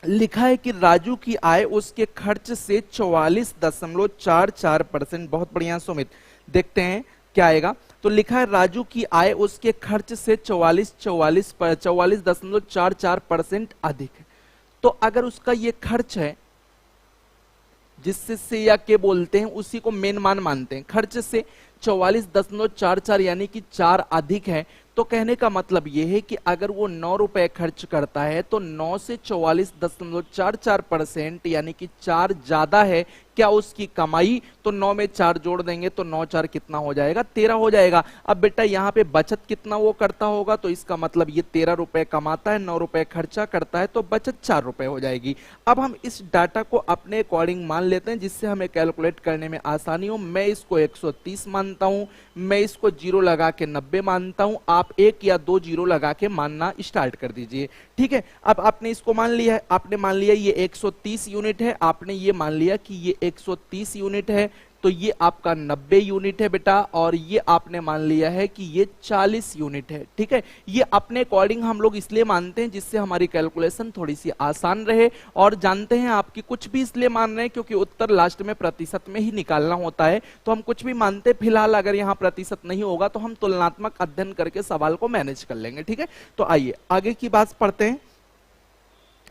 [SPEAKER 1] लिखा है कि राजू की आय उसके खर्च से 44.44%। बहुत बढ़िया सुमित, देखते हैं क्या आएगा। तो लिखा है राजू की आय उसके खर्च से 44.44% अधिक है। तो अगर उसका ये खर्च है, जिससे से या के बोलते हैं, उसी को मेन मान मानते हैं, खर्च से 44.44 यानी कि 4 अधिक है, तो कहने का मतलब यह है कि अगर वो 9 रुपए खर्च करता है तो 9 से 44.44% यानी कि 4 ज्यादा है क्या उसकी कमाई, तो 9 में 4 जोड़ देंगे तो 9 4 कितना हो जाएगा, 13 हो जाएगा। अब बेटा यहाँ पे बचत कितना वो करता होगा, तो इसका मतलब ये 13 रुपए कमाता है, 9 रुपए खर्चा करता है, तो बचत 4 रुपए हो जाएगी। अब हम इस डाटा को अपने अकॉर्डिंग मान लेते हैं जिससे हमें कैलकुलेट करने में आसानी हो। मैं इसको 130 मानता हूं, मैं इसको 0 लगा के 90 मानता हूं, आप 1 या 2 0 लगा के मानना स्टार्ट कर दीजिए। ठीक है, अब आपने इसको मान लिया है, आपने मान लिया ये 130 यूनिट है, आपने ये मान लिया कि ये 130 यूनिट है, तो ये आपका 90 यूनिट है बेटा, और ये आपने मान लिया है कि ये 40 यूनिट है। ठीक है, ये अपने अकॉर्डिंग हम लोग इसलिए मानते हैं जिससे हमारी कैलकुलेशन थोड़ी सी आसान रहे, और जानते हैं आपकी कुछ भी इसलिए मान रहे हैं क्योंकि उत्तर लास्ट में प्रतिशत में ही निकालना होता है, तो हम कुछ भी मानते। फिलहाल अगर यहाँ प्रतिशत नहीं होगा तो हम तुलनात्मक अध्ययन करके सवाल को मैनेज कर लेंगे। ठीक है, तो आइए आगे की बात पढ़ते हैं।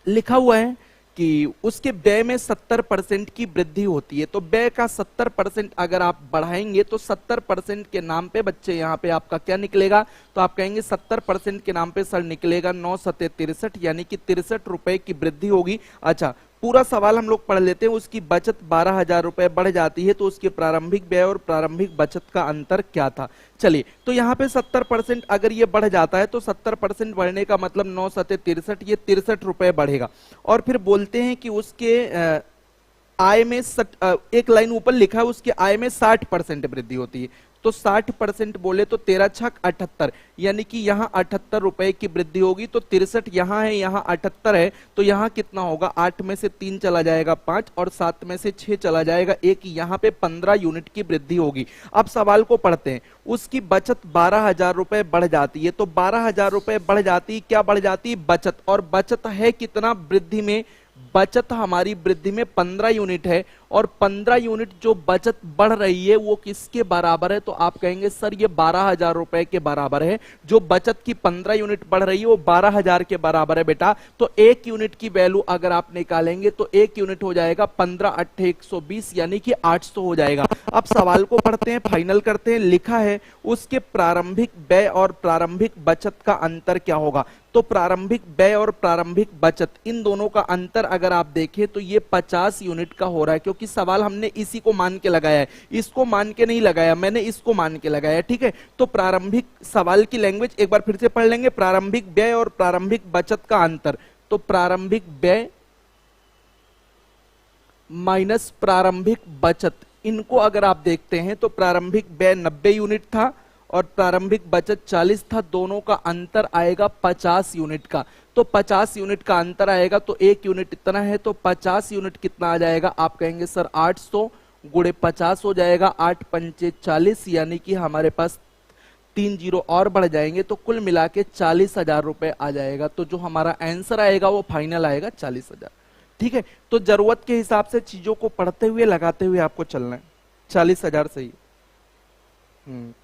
[SPEAKER 1] लिखा हुआ है कि उसके व्यय में 70% की वृद्धि होती है, तो व्यय का 70% अगर आप बढ़ाएंगे तो 70% के नाम पे बच्चे यहाँ पे आपका क्या निकलेगा, तो आप कहेंगे 70% के नाम पे सर निकलेगा 9 सत्ते 63, यानी कि 63 रुपए की वृद्धि होगी। अच्छा, पूरा सवाल हम लोग पढ़ लेते हैं। उसकी बचत 12,000 रुपए बढ़ जाती है, तो उसके प्रारंभिक व्यय और प्रारंभिक बचत का अंतर क्या था। चलिए, तो यहाँ पे 70% अगर ये बढ़ जाता है तो 70% बढ़ने का मतलब 9 सत्ते 63, ये 63 रुपए बढ़ेगा। और फिर बोलते हैं कि उसके आय में एक लाइन ऊपर लिखा है उसकी आय में 60% वृद्धि होती है, तो 60% बोले तो 13 छक 78, यानी कि यहाँ 78 रुपए की वृद्धि होगी। तो 63 यहाँ है, यहाँ 78 है, तो यहाँ कितना होगा, 8 में से 3 चला जाएगा 5, और 7 में से 6 चला जाएगा 1, यहाँ पे 15 यूनिट की वृद्धि होगी। अब सवाल को पढ़ते हैं। उसकी बचत 12,000 रुपए बढ़ जाती है, तो 12,000 रुपए बढ़ जाती है, क्या बढ़ जाती है, बचत, और बचत है कितना वृद्धि में, बचत हमारी वृद्धि में 15 यूनिट है, और 15 यूनिट जो बचत बढ़ रही है वो किसके बराबर है, तो आप कहेंगे सर ये 12,000 रुपए के बराबर है। जो बचत की 15 यूनिट बढ़ रही है वो 12,000 के बराबर है बेटा। तो 1 यूनिट की वैल्यू अगर आप निकालेंगे तो 1 यूनिट हो जाएगा 15 8 120, यानी कि 800 हो जाएगा। अब सवाल को पढ़ते हैं, फाइनल करते हैं। लिखा है उसके प्रारंभिक व्यय और प्रारंभिक बचत का अंतर क्या होगा, तो प्रारंभिक व्यय और प्रारंभिक बचत इन दोनों का अंतर अगर आप देखें तो ये 50 यूनिट का हो रहा है, क्योंकि सवाल हमने इसी को मान के लगाया है, इसको मान के नहीं लगाया, मैंने इसको मान के लगाया। ठीक है, तो प्रारंभिक सवाल की लैंग्वेज एक बार फिर से पढ़ लेंगे। प्रारंभिक व्यय और प्रारंभिक बचत का अंतर, तो प्रारंभिक व्यय माइनस प्रारंभिक बचत, इनको अगर आप देखते हैं तो प्रारंभिक व्यय 90 यूनिट था और प्रारंभिक बचत 40 था, दोनों का अंतर आएगा 50 यूनिट का। तो 50 यूनिट का अंतर आएगा, तो 1 यूनिट इतना है, तो 50 यूनिट कितना आ जाएगा, आप कहेंगे सर 800 गुणे 50 हो जाएगा, 8 पंचे 40, यानी कि हमारे पास 3 जीरो और बढ़ जाएंगे, तो कुल मिला के 40,000 रुपए आ जाएगा। तो जो हमारा आंसर आएगा वो फाइनल आएगा 40,000। ठीक है, तो जरूरत के हिसाब से चीजों को पढ़ते हुए लगाते हुए आपको चलना है। 40,000 सही,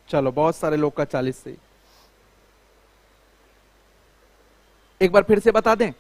[SPEAKER 1] चलो बहुत सारे लोग का 40 सही। एक बार फिर से बता दें,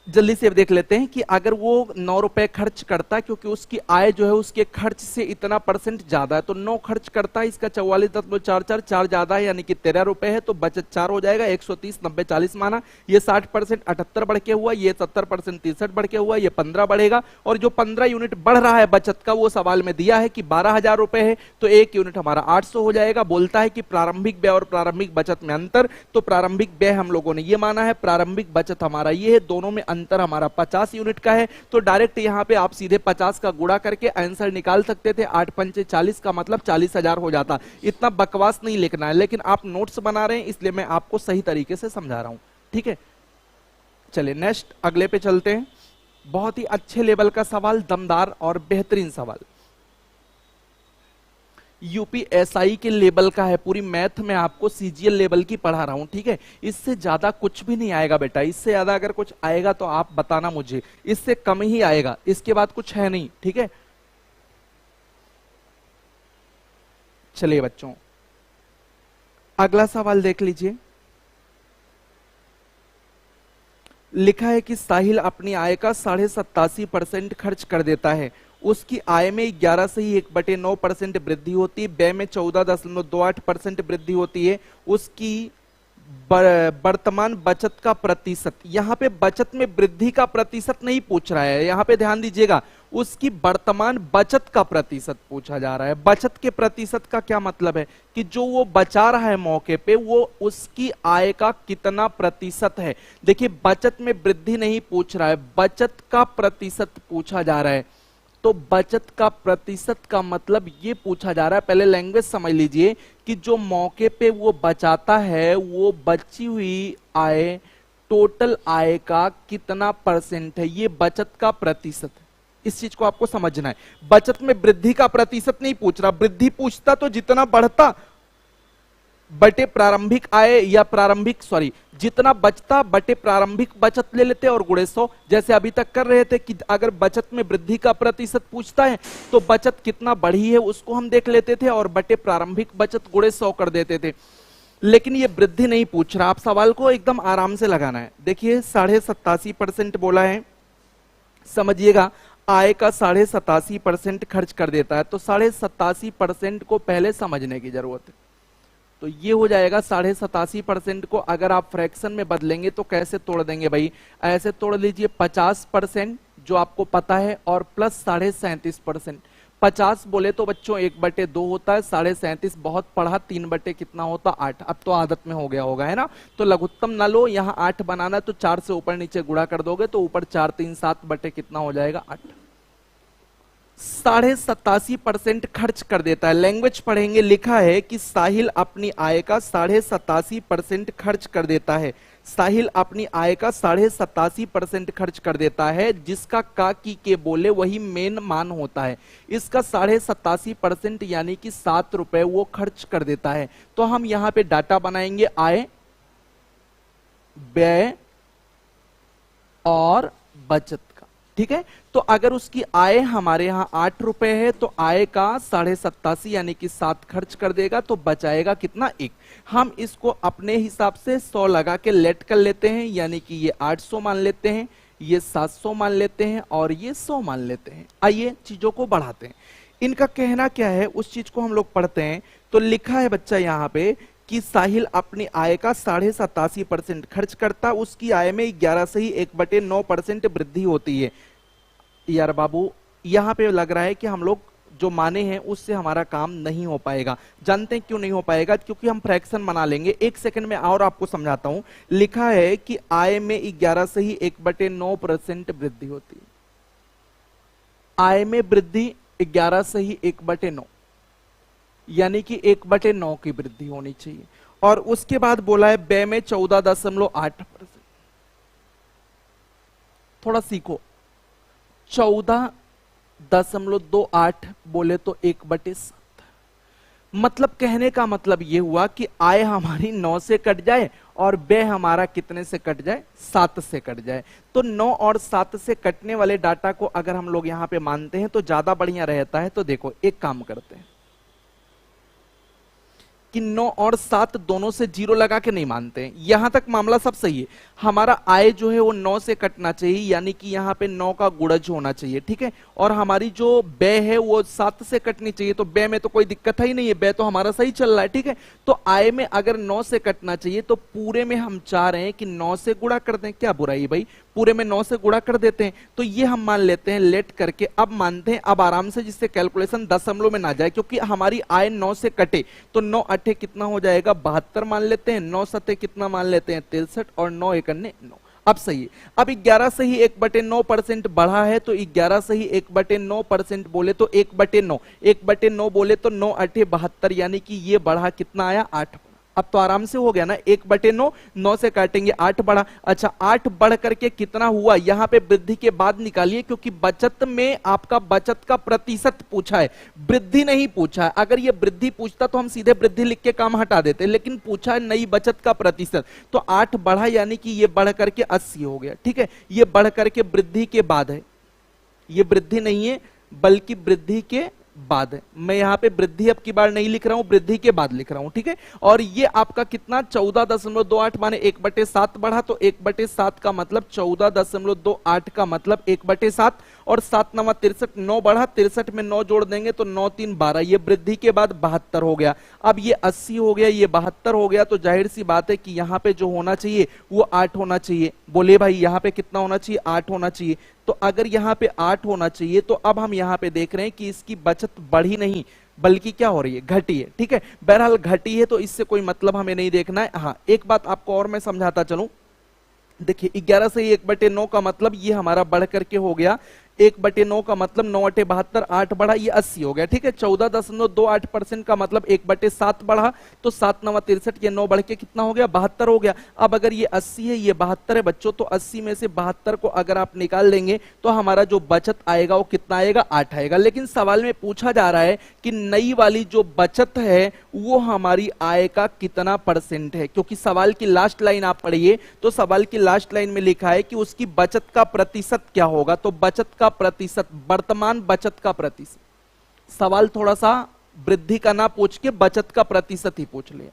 [SPEAKER 1] जल्दी से देख लेते हैं कि अगर वो 9 रुपए खर्च करता है, क्योंकि उसकी आय जो है उसके खर्च से इतना परसेंट ज्यादा है, तो 9 खर्च करता है, इसका 44.44 4 ज्यादा है यानी कि 13 रुपए है, तो बचत 4 हो जाएगा। 130 90 40 माना, ये 60% 78 बढ़ के हुआ, ये 70% 63 बढ़ के हुआ, ये 15 बढ़ेगा, और जो 15 यूनिट बढ़ रहा है बचत का वो सवाल में दिया है कि 12,000 रुपए है, तो 1 यूनिट हमारा 800 हो जाएगा। बोलता है कि प्रारंभिक व्यय और प्रारंभिक बचत में अंतर, तो प्रारंभिक व्यय हम लोगों ने ये माना है, प्रारंभिक बचत हमारा ये है, दोनों में अंतर हमारा 50 यूनिट का है। तो डायरेक्ट यहां पे आप सीधे 50 का गुणा करके आंसर निकाल सकते थे। 8 पंचे 40 का मतलब 40,000 हो जाता। इतना बकवास नहीं लिखना है, लेकिन आप नोट्स बना रहे हैं इसलिए मैं आपको सही तरीके से समझा रहा हूं, ठीक है। चलिए नेक्स्ट अगले पे चलते हैं। बहुत ही अच्छे लेवल का सवाल, दमदार और बेहतरीन सवाल, यूपीएसआई के लेवल का है। पूरी मैथ में आपको सीजीएल लेवल की पढ़ा रहा हूं, ठीक है। इससे ज्यादा कुछ भी नहीं आएगा बेटा, इससे ज्यादा अगर कुछ आएगा तो आप बताना मुझे, इससे कम ही आएगा, इसके बाद कुछ है नहीं, ठीक है। चलिए बच्चों अगला सवाल देख लीजिए। लिखा है कि साहिल अपनी आय का 87.5% खर्च कर देता है। उसकी आय में 11 से ही 1/9% वृद्धि होती है, व्यय में 14.28% वृद्धि होती है। उसकी वर्तमान बचत का प्रतिशत, यहां पे बचत में वृद्धि का प्रतिशत नहीं पूछ रहा है, यहां पे ध्यान दीजिएगा, उसकी वर्तमान बचत का प्रतिशत पूछा जा रहा है। बचत के प्रतिशत का क्या मतलब है कि जो वो बचा रहा है मौके पे, वो उसकी आय का कितना प्रतिशत है। देखिए बचत में वृद्धि नहीं पूछ रहा है, बचत का प्रतिशत पूछा जा रहा है। तो बचत का प्रतिशत का मतलब ये पूछा जा रहा है, पहले लैंग्वेज समझ लीजिए कि जो मौके पे वो बचाता है, वो बची हुई आय, टोटल आय का कितना परसेंट है, ये बचत का प्रतिशत है। इस चीज को आपको समझना है। बचत में वृद्धि का प्रतिशत नहीं पूछ रहा, वृद्धि पूछता तो जितना बढ़ता बटे प्रारंभिक आय, या प्रारंभिक सॉरी जितना बचता बटे प्रारंभिक बचत ले लेते और गुणे 100, जैसे अभी तक कर रहे थे कि अगर बचत में वृद्धि का प्रतिशत पूछता है तो बचत कितना बढ़ी है उसको हम देख लेते थे और बटे प्रारंभिक बचत गुणे 100 कर देते थे। लेकिन ये वृद्धि नहीं पूछ रहा, आप सवाल को एकदम आराम से लगाना है। देखिए 87.5% बोला है, समझिएगा आय का 87.5% खर्च कर देता है, तो 87.5% को पहले समझने की जरूरत है। तो ये हो जाएगा 87.5% को अगर आप फ्रैक्शन में बदलेंगे तो कैसे तोड़ देंगे भाई, ऐसे तोड़ लीजिए 50% जो आपको पता है और प्लस 37.5%। 50 बोले तो बच्चों 1/2 होता है, 37.5 बहुत पढ़ा, 3 कितना होता 8, अब तो आदत में हो गया होगा है ना। तो लघुत्तम ना लो, यहाँ 8 बनाना तो 4 से ऊपर नीचे गुणा कर दोगे तो ऊपर 4 3 7 बटे कितना हो जाएगा 8। 87.5% खर्च कर देता है। लैंग्वेज पढ़ेंगे, लिखा है कि साहिल अपनी आय का 87.5% खर्च कर देता है। साहिल अपनी आय का 87.5% खर्च कर देता है, जिसका का की के बोले वही मेन मान होता है। इसका 87.5% यानी कि 7 रुपए वो खर्च कर देता है। तो हम यहां पे डाटा बनाएंगे, आय, व्यय और बचत का, ठीक है। तो अगर उसकी आय हमारे यहां 8 रुपए है तो आय का 87.5 यानी कि 7 खर्च कर देगा, तो बचाएगा कितना 1। हम इसको अपने हिसाब से 100 लगा के लेट कर लेते हैं, यानी कि ये 800 मान लेते हैं, ये 700 मान लेते हैं और ये 100 मान लेते हैं। आइए चीजों को बढ़ाते हैं। इनका कहना क्या है उस चीज को हम लोग पढ़ते हैं। तो लिखा है बच्चा यहां पे कि साहिल अपनी आय का 87.5% खर्च करता, उसकी आय में 11 से ही 1/9% वृद्धि होती है। यार बाबू यहां पे लग रहा है कि हम लोग जो माने हैं उससे हमारा काम नहीं हो पाएगा। जानते हैं क्यों नहीं हो पाएगा, क्योंकि हम फ्रैक्शन बना लेंगे। 1 सेकंड में और आपको समझाता हूं। लिखा है कि आय में 11 से ही 1/9% वृद्धि होती है। आय में वृद्धि 11 से ही 1/9 यानी कि 1/9 की वृद्धि होनी चाहिए। और उसके बाद बोला है व्यय में 14.8%। थोड़ा सीखो, 14.28 बोले तो 1/7। मतलब कहने का मतलब यह हुआ कि आय हमारी 9 से कट जाए और व्यय हमारा कितने से कट जाए, 7 से कट जाए। तो 9 और 7 से कटने वाले डाटा को अगर हम लोग यहां पे मानते हैं तो ज्यादा बढ़िया रहता है। तो देखो एक काम करते हैं, कि 9 और 7 दोनों से 0 लगा के नहीं मानते हैं। यहां तक मामला सब सही है। हमारा आय जो है वो 9 से कटना चाहिए, यानी कि यहाँ पे 9 का गुणज होना चाहिए, ठीक है। और हमारी जो व्यय है वो 7 से कटनी चाहिए, तो व्यय में तो कोई दिक्कत ही नहीं है, व्यय तो हमारा सही चल रहा है, ठीक है। तो आय में अगर 9 से कटना चाहिए तो पूरे में हम चाह रहे हैं कि 9 से गुणा कर दें। क्या बुराई है भाई, पूरे में 9 से गुणा कर देते हैं। तो ये हम मान लेते हैं लेट करके। अब मानते हैं अब आराम से, जिससे कैलकुलेशन दशमलव में ना जाए, क्योंकि हमारी आय 9 से कटे तो 9 अठे कितना हो जाएगा 72 मान लेते हैं, 9 सते कितना मान लेते हैं 63, और 9 एकन्ने 9। अब सही है। अब 11 से ही 1/9% बढ़ा है, तो 11 से ही 1/9% बोले तो 1/9, 1/9 बोले तो 9 अठे 72, यानी कि ये बढ़ा कितना आया 8। अब तो आराम से हो गया ना, 1/9, 9 से काटेंगे 8 बढ़ा। अच्छा 8 बढ़ करके कितना हुआ, यहां पे वृद्धि के बाद निकालिए, क्योंकि बचत में आपका बचत का प्रतिशत पूछा है, वृद्धि नहीं पूछा है। अगर ये वृद्धि पूछता तो हम सीधे वृद्धि लिख के काम हटा देते, लेकिन पूछा है नई बचत का प्रतिशत। तो 8 बढ़ा, यानी कि ये बढ़ करके 80 हो गया, ठीक है। ये बढ़ करके वृद्धि के बाद है, ये वृद्धि नहीं है बल्कि वृद्धि के बाद है। मैं यहां पे वृद्धि अब की बार नहीं लिख रहा हूं, वृद्धि के बाद लिख रहा हूं, ठीक है। और ये आपका कितना 14.28 माने 1/7 बढ़ा, तो 1/7 का मतलब 14.28 का मतलब 1/7, और 7 9 63, 9 बढ़ा, 63 में 9 जोड़ देंगे तो 9 3 12, ये वृद्धि के बाद 72 हो गया। अब ये 80 हो गया, ये 72 हो गया, तो जाहिर सी बात है कि यहां पे जो होना चाहिए वो 8 होना चाहिए। बोले भाई यहां पे कितना होना चाहिए, 8 होना चाहिए। तो अगर यहां पे 8 होना चाहिए, तो अब हम यहां पे देख रहे हैं कि इसकी बचत बढ़ी नहीं बल्कि क्या हो रही है, घटी है, ठीक है। बहरहाल घटी है तो इससे कोई मतलब हमें नहीं देखना है। हाँ एक बात आपको और मैं समझाता चलूं, देखिए 11 से 1/9 का मतलब ये हमारा बढ़ करके हो गया 1/9 का मतलब 9 अठे 72, 8 बढ़ा ये 80 हो गया, ठीक है। 14.28% का मतलब 1/7 बढ़ा, तो 7 9 63, ये 9 बढ़ के कितना हो गया 72 हो गया। अब अगर ये 80 है ये 72 है बच्चों, तो 80 में से 72 को अगर आप निकाल लेंगे तो हमारा जो बचत आएगा वो कितना आएगा 8 आएगा। लेकिन सवाल में पूछा जा रहा है कि नई वाली जो बचत है वो हमारी आय का कितना परसेंट है, क्योंकि सवाल की लास्ट लाइन आप पढ़िए तो सवाल की लास्ट लाइन में लिखा है कि उसकी बचत का प्रतिशत क्या होगा। तो बचत का प्रतिशत, वर्तमान बचत का प्रतिशत, सवाल थोड़ा सा वृद्धि का ना पूछ के बचत का प्रतिशत ही पूछ लिया।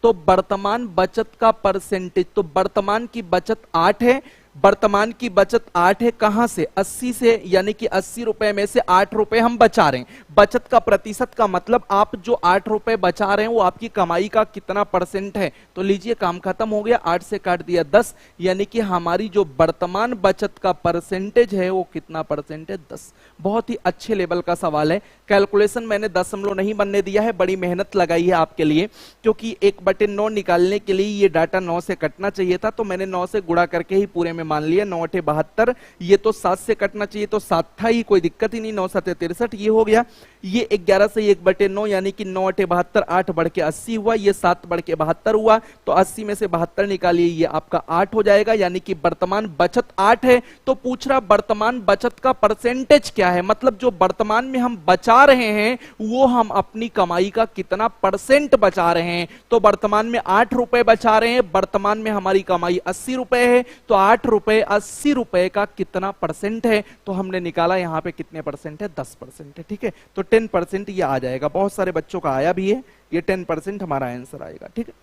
[SPEAKER 1] तो वर्तमान बचत का परसेंटेज, तो वर्तमान की बचत 8 है, वर्तमान की बचत 8 है, कहां से 80 से, यानी कि 80 रुपए में से 8 रुपए हम बचा रहे हैं। बचत का प्रतिशत का मतलब आप जो 8 रुपए बचा रहे हैं वो आपकी कमाई का कितना परसेंट है। तो लीजिए काम खत्म हो गया, 8 से काट दिया 10, यानी कि हमारी जो वर्तमान बचत का परसेंटेज है वो कितना परसेंट है 10। बहुत ही अच्छे लेवल का सवाल है। कैलकुलेशन मैंने दशमलव नहीं बनने दिया है, बड़ी मेहनत लगाई है आपके लिए, क्योंकि 1/9 निकालने के लिए ये डाटा 9 से कटना चाहिए था, तो मैंने 9 से गुणा करके ही पूरे में मान लिया। 9 अठे 72, ये तो 7 से कटना चाहिए तो 7 था ही, कोई दिक्कत ही नहीं, 9 7 63 ये हो गया। ये 11 से 1/9 यानी कि 9 अठे 72, 8 बढ़ के 80 हुआ, ये 7 बढ़ के 72 हुआ, तो 80 में से 72 निकालिए, ये आपका 8 हो जाएगा, यानी कि वर्तमान बचत 8 है। तो पूछ रहा वर्तमान बचत का परसेंटेज क्या है, मतलब जो वर्तमान में हम बचा रहे हैं वो हम अपनी कमाई का कितना परसेंट बचा रहे हैं। तो वर्तमान में 8 रुपए बचा रहे हैं, वर्तमान में हमारी कमाई 80 रुपए है, तो 8 रुपए 80 रुपए का कितना परसेंट है। तो हमने निकाला यहां पे कितने परसेंट है 10% है, ठीक है। तो 10% ये आ जाएगा, बहुत सारे बच्चों का आया भी है, ये 10% हमारा आंसर आएगा, ठीक है।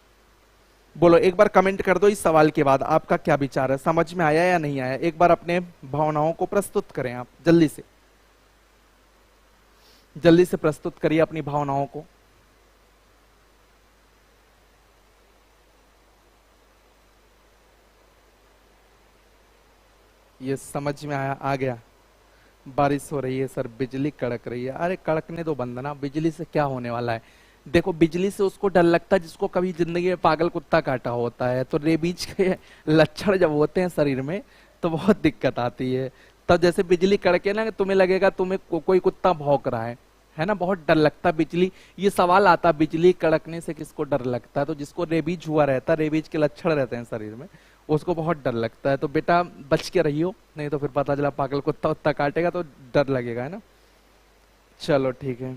[SPEAKER 1] बोलो एक बार कमेंट कर दो इस सवाल के बाद आपका क्या विचार है, समझ में आया या नहीं आया। एक बार अपने भावनाओं को प्रस्तुत करें, आप जल्दी से प्रस्तुत करिए अपनी भावनाओं को। ये समझ में आया, आ गया। बारिश हो रही है सर, बिजली कड़क रही है। अरे कड़कने दो बंदना, बिजली से क्या होने वाला है। देखो बिजली से उसको डर लगता है जिसको कभी जिंदगी में पागल कुत्ता काटा होता है, तो रेबीज के लक्षण जब होते हैं शरीर में तो बहुत दिक्कत आती है। तब जैसे बिजली कड़के ना, तुम्हें लगेगा तुम्हें कोई कुत्ता भौंक रहा है ना, बहुत डर लगता है बिजली। ये सवाल आता है बिजली कड़कने से किसको डर लगता है, तो जिसको रेबीज हुआ रहता है, रेबीज के लक्षण रहते हैं शरीर में, उसको बहुत डर लगता है। तो बेटा बच के रहियो, नहीं तो फिर पता चला पागल कुत्ता उत्ता काटेगा तो डर लगेगा, है ना। चलो ठीक है,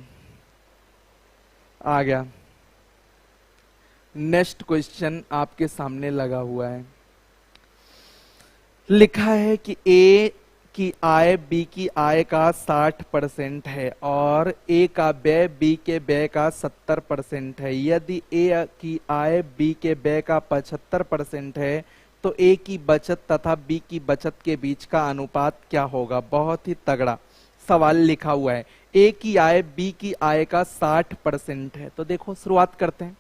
[SPEAKER 1] आ गया। नेक्स्ट क्वेश्चन आपके सामने लगा हुआ है, लिखा है कि ए की आय बी की आय का 60% है और ए का व्यय बी के व्यय का 70% है। यदि ए की आय बी के व्यय का 75% है तो ए की बचत तथा बी की बचत के बीच का अनुपात क्या होगा। बहुत ही तगड़ा सवाल लिखा हुआ है। ए की आय बी की आय का 60% है। तो देखो शुरुआत करते हैं।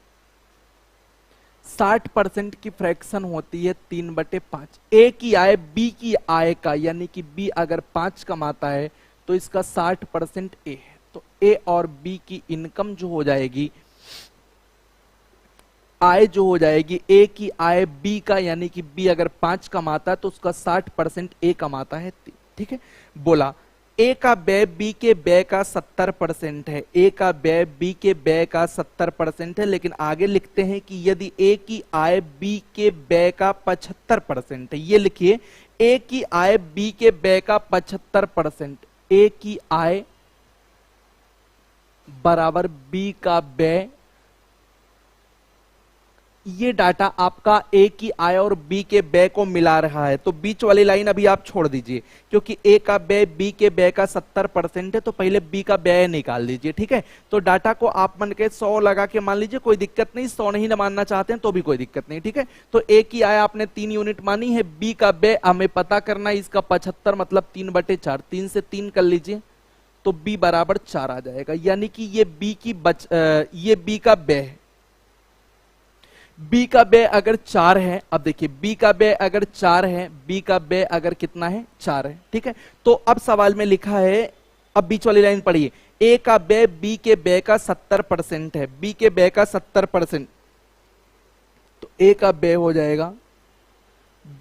[SPEAKER 1] 60% की फ्रैक्शन होती है 3/5। ए की आय बी की आय का, यानी कि बी अगर 5 कमाता है तो इसका 60% ए है। तो ए और बी की इनकम जो हो जाएगी, आय जो हो जाएगी, ए की आय बी का, यानी कि बी अगर 5 कमाता है तो उसका 60% ए कमाता है 3। ठीक है, बोला ए का व्यय बी के व्यय का 70% है। ए का व्यय बी के व्यय का 70% है, लेकिन आगे लिखते हैं कि यदि ए की आय बी के व्यय का 75% है। ये लिखिए, ए की आय बी के व्यय का 75%। ए की आय बराबर बी का व्यय। ये डाटा आपका ए की आय और बी के व्यय को मिला रहा है, तो बीच वाली लाइन अभी आप छोड़ दीजिए, क्योंकि ए का व्यय बी के व्यय का 70% है, तो पहले बी का व्यय निकाल दीजिए। ठीक है, तो डाटा को आप मन के 100 लगा के मान लीजिए, कोई दिक्कत नहीं। 100 नहीं मानना चाहते हैं तो भी कोई दिक्कत नहीं। ठीक है, तो ए की आय आपने 3 यूनिट मानी है, बी का व्यय हमें पता करना है, इसका 75 मतलब 3/4, 3 से 3 कर लीजिए तो बी बराबर 4 आ जाएगा। यानी कि ये बी का व्यय है। बी का व्यय अगर 4 है, अब देखिए बी का व्यय अगर 4 है, बी का व्यय अगर कितना है, 4 है। ठीक है, तो अब सवाल में लिखा है, अब बीच वाली लाइन पढ़िए, ए का व्यय बी के व्यय का 70% है। बी के व्यय का 70%, तो ए का व्यय हो जाएगा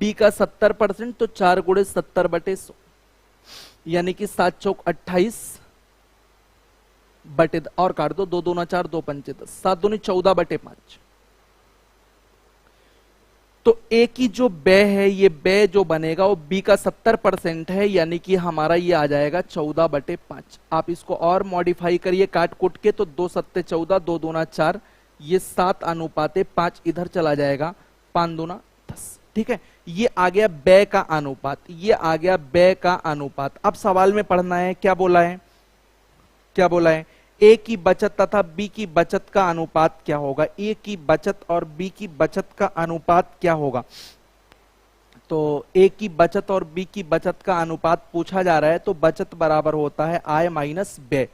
[SPEAKER 1] बी का 70%, तो 4 गुणे 70/100, यानी कि 7 चौक 28 बटे, और काट दो, 2 दूना 4, 2 पंचे 10, 7 दूनी 14/5। तो ए की जो व्यय है, ये व्यय जो बनेगा वो बी का 70% है, यानी कि हमारा ये आ जाएगा 14/5। आप इसको और मॉडिफाई करिए काट कुट के, तो 2 सत्ते 14, 2 दूना 4, ये 7:5 इधर चला जाएगा, 5 दूना 10। ठीक है, ये आ गया व्यय का अनुपात, ये आ गया व्यय का अनुपात। अब सवाल में पढ़ना है, क्या बोला है, क्या बोला है, ए की बचत तथा बी की बचत का अनुपात क्या होगा। ए की बचत और बी की बचत का अनुपात क्या होगा। तो ए की बचत और बी की बचत का अनुपात पूछा जा रहा है, तो बचत बराबर होता है आय माइनस व्यय।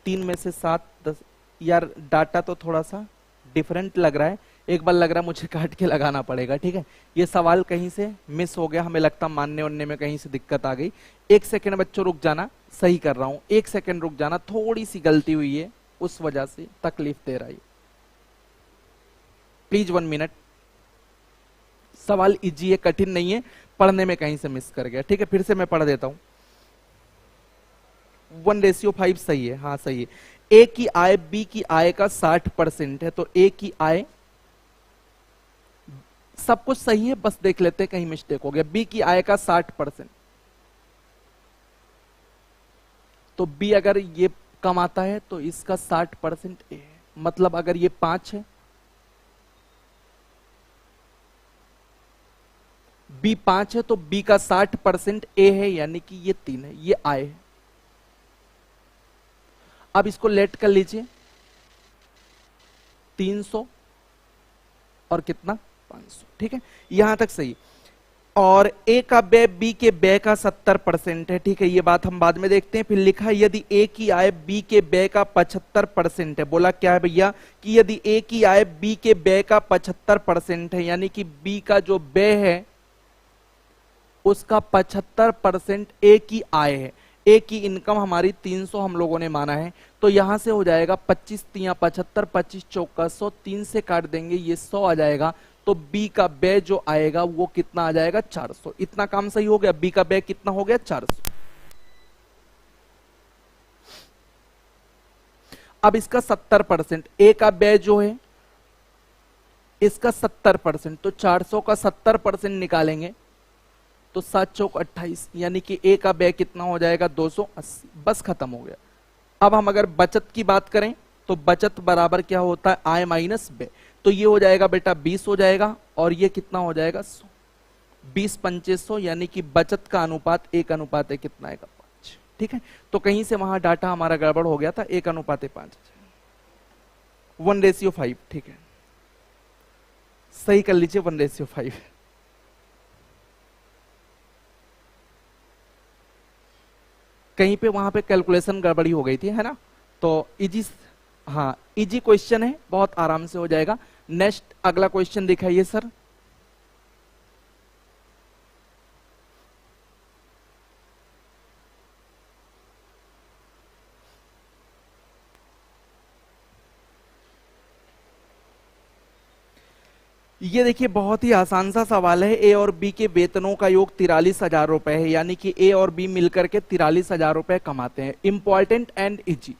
[SPEAKER 1] 3 में से 7 10। यार डाटा तो थोड़ा सा डिफरेंट लग रहा है, एक बार लग रहा है मुझे काट के लगाना पड़ेगा। ठीक है, ये सवाल कहीं से मिस हो गया, हमें लगता मानने उनने में कहीं से दिक्कत आ गई। 1 सेकंड बच्चों रुक जाना, सही कर रहा हूं, 1 सेकंड रुक जाना, थोड़ी सी गलती हुई है, उस वजह से तकलीफ दे रहा है। Please 1 minute. सवाल इजी है, कठिन नहीं है, पढ़ने में कहीं से मिस कर गया। ठीक है, फिर से मैं पढ़ देता हूं। 1:5 सही है, हाँ सही है। ए की आय बी की आय का 60% है, तो ए की आय, सब कुछ सही है, बस देख लेते हैं कहीं मिस्टेक हो गया। बी की आय का 60%, तो बी अगर ये कमाता है तो इसका 60% ए है। मतलब अगर ये 5 है, बी 5 है, तो बी का 60% ए है, यानी कि ये 3 है, ये आय है। अब इसको लेट कर लीजिए, 300 और कितना 500। ठीक है, यहां तक सही। और ए का व्यय बी के व्यय का 70% है। ठीक है, ये बात हम बाद में देखते हैं। फिर लिखा है यदि ए की आय बी के व्यय का 75% है। बोला क्या है भैया, कि यदि ए की आय बी के व्यय का 75% है, यानी कि बी का जो व्यय है उसका 75% ए की आय है। ए की इनकम हमारी 300 हम लोगों ने माना है, तो यहां से हो जाएगा 25 तिया 75, 25 चौका 100, 3 से काट देंगे, ये 100 आ जाएगा। तो बी का व्यय जो आएगा वो कितना आ जाएगा, 400। इतना काम सही हो गया, बी का व्यय कितना हो गया, 400। अब इसका 70%, ए का व्यय जो है इसका 70%, तो 400 का 70% निकालेंगे तो 7 चौक 28, यानी कि ए का व्यय कितना हो जाएगा, 280। बस खत्म हो गया। अब हम अगर बचत की बात करें तो बचत बराबर क्या होता है, आय माइनस व्यय। तो ये हो जाएगा बेटा 20 हो जाएगा, और ये कितना हो जाएगा 100। 20-2500 यानी कि बचत का अनुपात 1:1 कितना आएगा 5। ठीक है, तो कहीं से वहां डाटा हमारा गड़बड़ हो गया था, 1:5, 1:5। ठीक है, सही कर लीजिए 1:5। कहीं पे वहां पे कैलकुलेशन गड़बड़ी हो गई थी, है ना। तो इजी, हाँ इजी क्वेश्चन है, बहुत आराम से हो जाएगा। नेक्स्ट अगला क्वेश्चन दिखाइए सर। ये देखिए बहुत ही आसान सा सवाल है। ए और बी के वेतनों का योग 43,000 रुपए है, यानी कि ए और बी मिलकर के 43,000 रुपए कमाते हैं। इंपॉर्टेंट एंड इजी,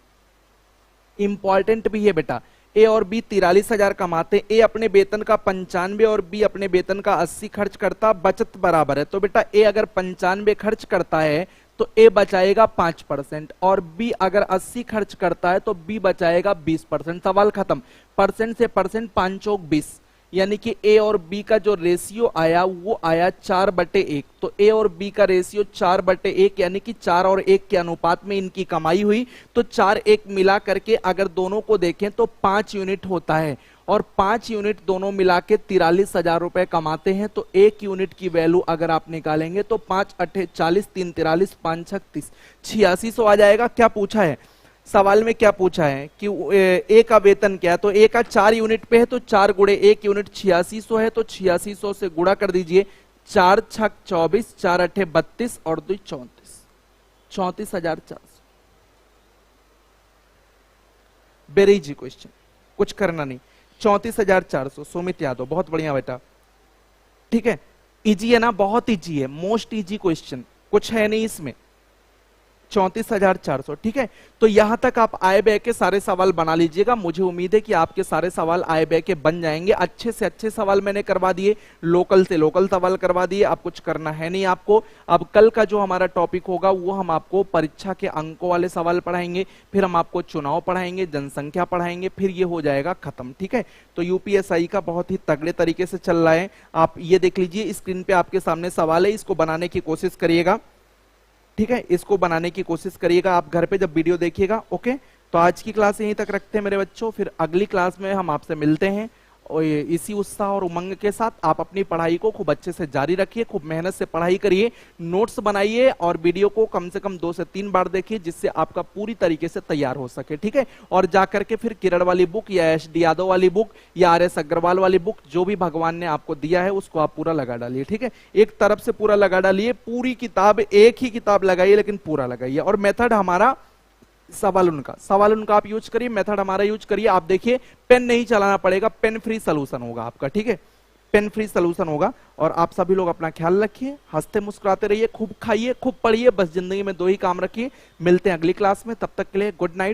[SPEAKER 1] इंपॉर्टेंट भी है बेटा। ए और बी 43,000 कमाते, ए अपने वेतन का 95 और बी अपने वेतन का 80 खर्च करता, बचत बराबर है। तो बेटा ए अगर 95 खर्च करता है तो ए बचाएगा 5%, और बी अगर 80 खर्च करता है तो बी बचाएगा 20%। सवाल खत्म। परसेंट से परसेंट 5 चौक 20, यानी कि ए और बी का जो रेशियो आया वो आया 4/1। तो ए और बी का रेशियो 4/1, यानी कि 4 और 1 के अनुपात में इनकी कमाई हुई। तो 4-1 मिला करके अगर दोनों को देखें तो 5 यूनिट होता है, और 5 यूनिट दोनों मिला के 43,000 रुपए कमाते हैं। तो 1 यूनिट की वैल्यू अगर आप निकालेंगे तो 5×8 40, 3 43, 5 6 30, 8600 आ जाएगा। क्या पूछा है सवाल में, क्या पूछा है कि ए का वेतन क्या है, तो ए का 4 यूनिट पे है तो 4 गुणे 1 यूनिट 8600 है, तो 8600 से गुणा कर दीजिए। 4 6 24, 4 8 32 और 2 34, 34,400। वेरी इजी क्वेश्चन, कुछ करना नहीं। 34,400। सुमित यादव, बहुत बढ़िया बेटा। ठीक है, इजी है ना, बहुत इजी है, मोस्ट इजी क्वेश्चन, कुछ है नहीं इसमें। 34,400। ठीक है, तो यहां तक आप आए बैक के सारे सवाल बना लीजिएगा। मुझे उम्मीद है कि आपके सारे सवाल आए बैक के बन जाएंगे। अच्छे से अच्छे सवाल मैंने करवा दिए, लोकल से लोकल सवाल करवा दिए। अब कुछ करना है नहीं आपको। अब कल का जो हमारा टॉपिक होगा वो हम आपको परीक्षा के अंकों वाले सवाल पढ़ाएंगे, फिर हम आपको चुनाव पढ़ाएंगे, जनसंख्या पढ़ाएंगे, फिर ये हो जाएगा खत्म। ठीक है, तो यूपीएसआई का बहुत ही तगड़े तरीके से चल रहा है। आप ये देख लीजिए, स्क्रीन पे आपके सामने सवाल है, इसको बनाने की कोशिश करिएगा। ठीक है, इसको बनाने की कोशिश करिएगा आप घर पे जब वीडियो देखिएगा। ओके, तो आज की क्लास यहीं तक रखते हैं मेरे बच्चों, फिर अगली क्लास में हम आपसे मिलते हैं। और इसी उत्साह और उमंग के साथ आप अपनी पढ़ाई को खूब अच्छे से जारी रखिए, खूब मेहनत से पढ़ाई करिए, नोट्स बनाइए और वीडियो को कम से कम 2 से 3 बार देखिए, जिससे आपका पूरी तरीके से तैयार हो सके। ठीक है, और जाकर के फिर किरण वाली बुक या एस.डी. यादव वाली बुक या आर.एस. अग्रवाल वाली बुक, जो भी भगवान ने आपको दिया है उसको आप पूरा लगा डालिए। ठीक है, एक तरफ से पूरा लगा डालिए, पूरी किताब, एक ही किताब लगाइए लेकिन पूरा लगाइए। और मेथड हमारा सवाल उनका आप यूज करिए, मेथड हमारा यूज करिए। आप देखिए पेन नहीं चलाना पड़ेगा, पेन फ्री सोल्यूशन होगा आपका। ठीक है, पेन फ्री सोल्यूशन होगा। और आप सभी लोग अपना ख्याल रखिए, हंसते मुस्कुराते रहिए, खूब खाइए, खूब पढ़िए, बस जिंदगी में 2 ही काम रखिए। मिलते हैं अगली क्लास में, तब तक के लिए गुड नाइट।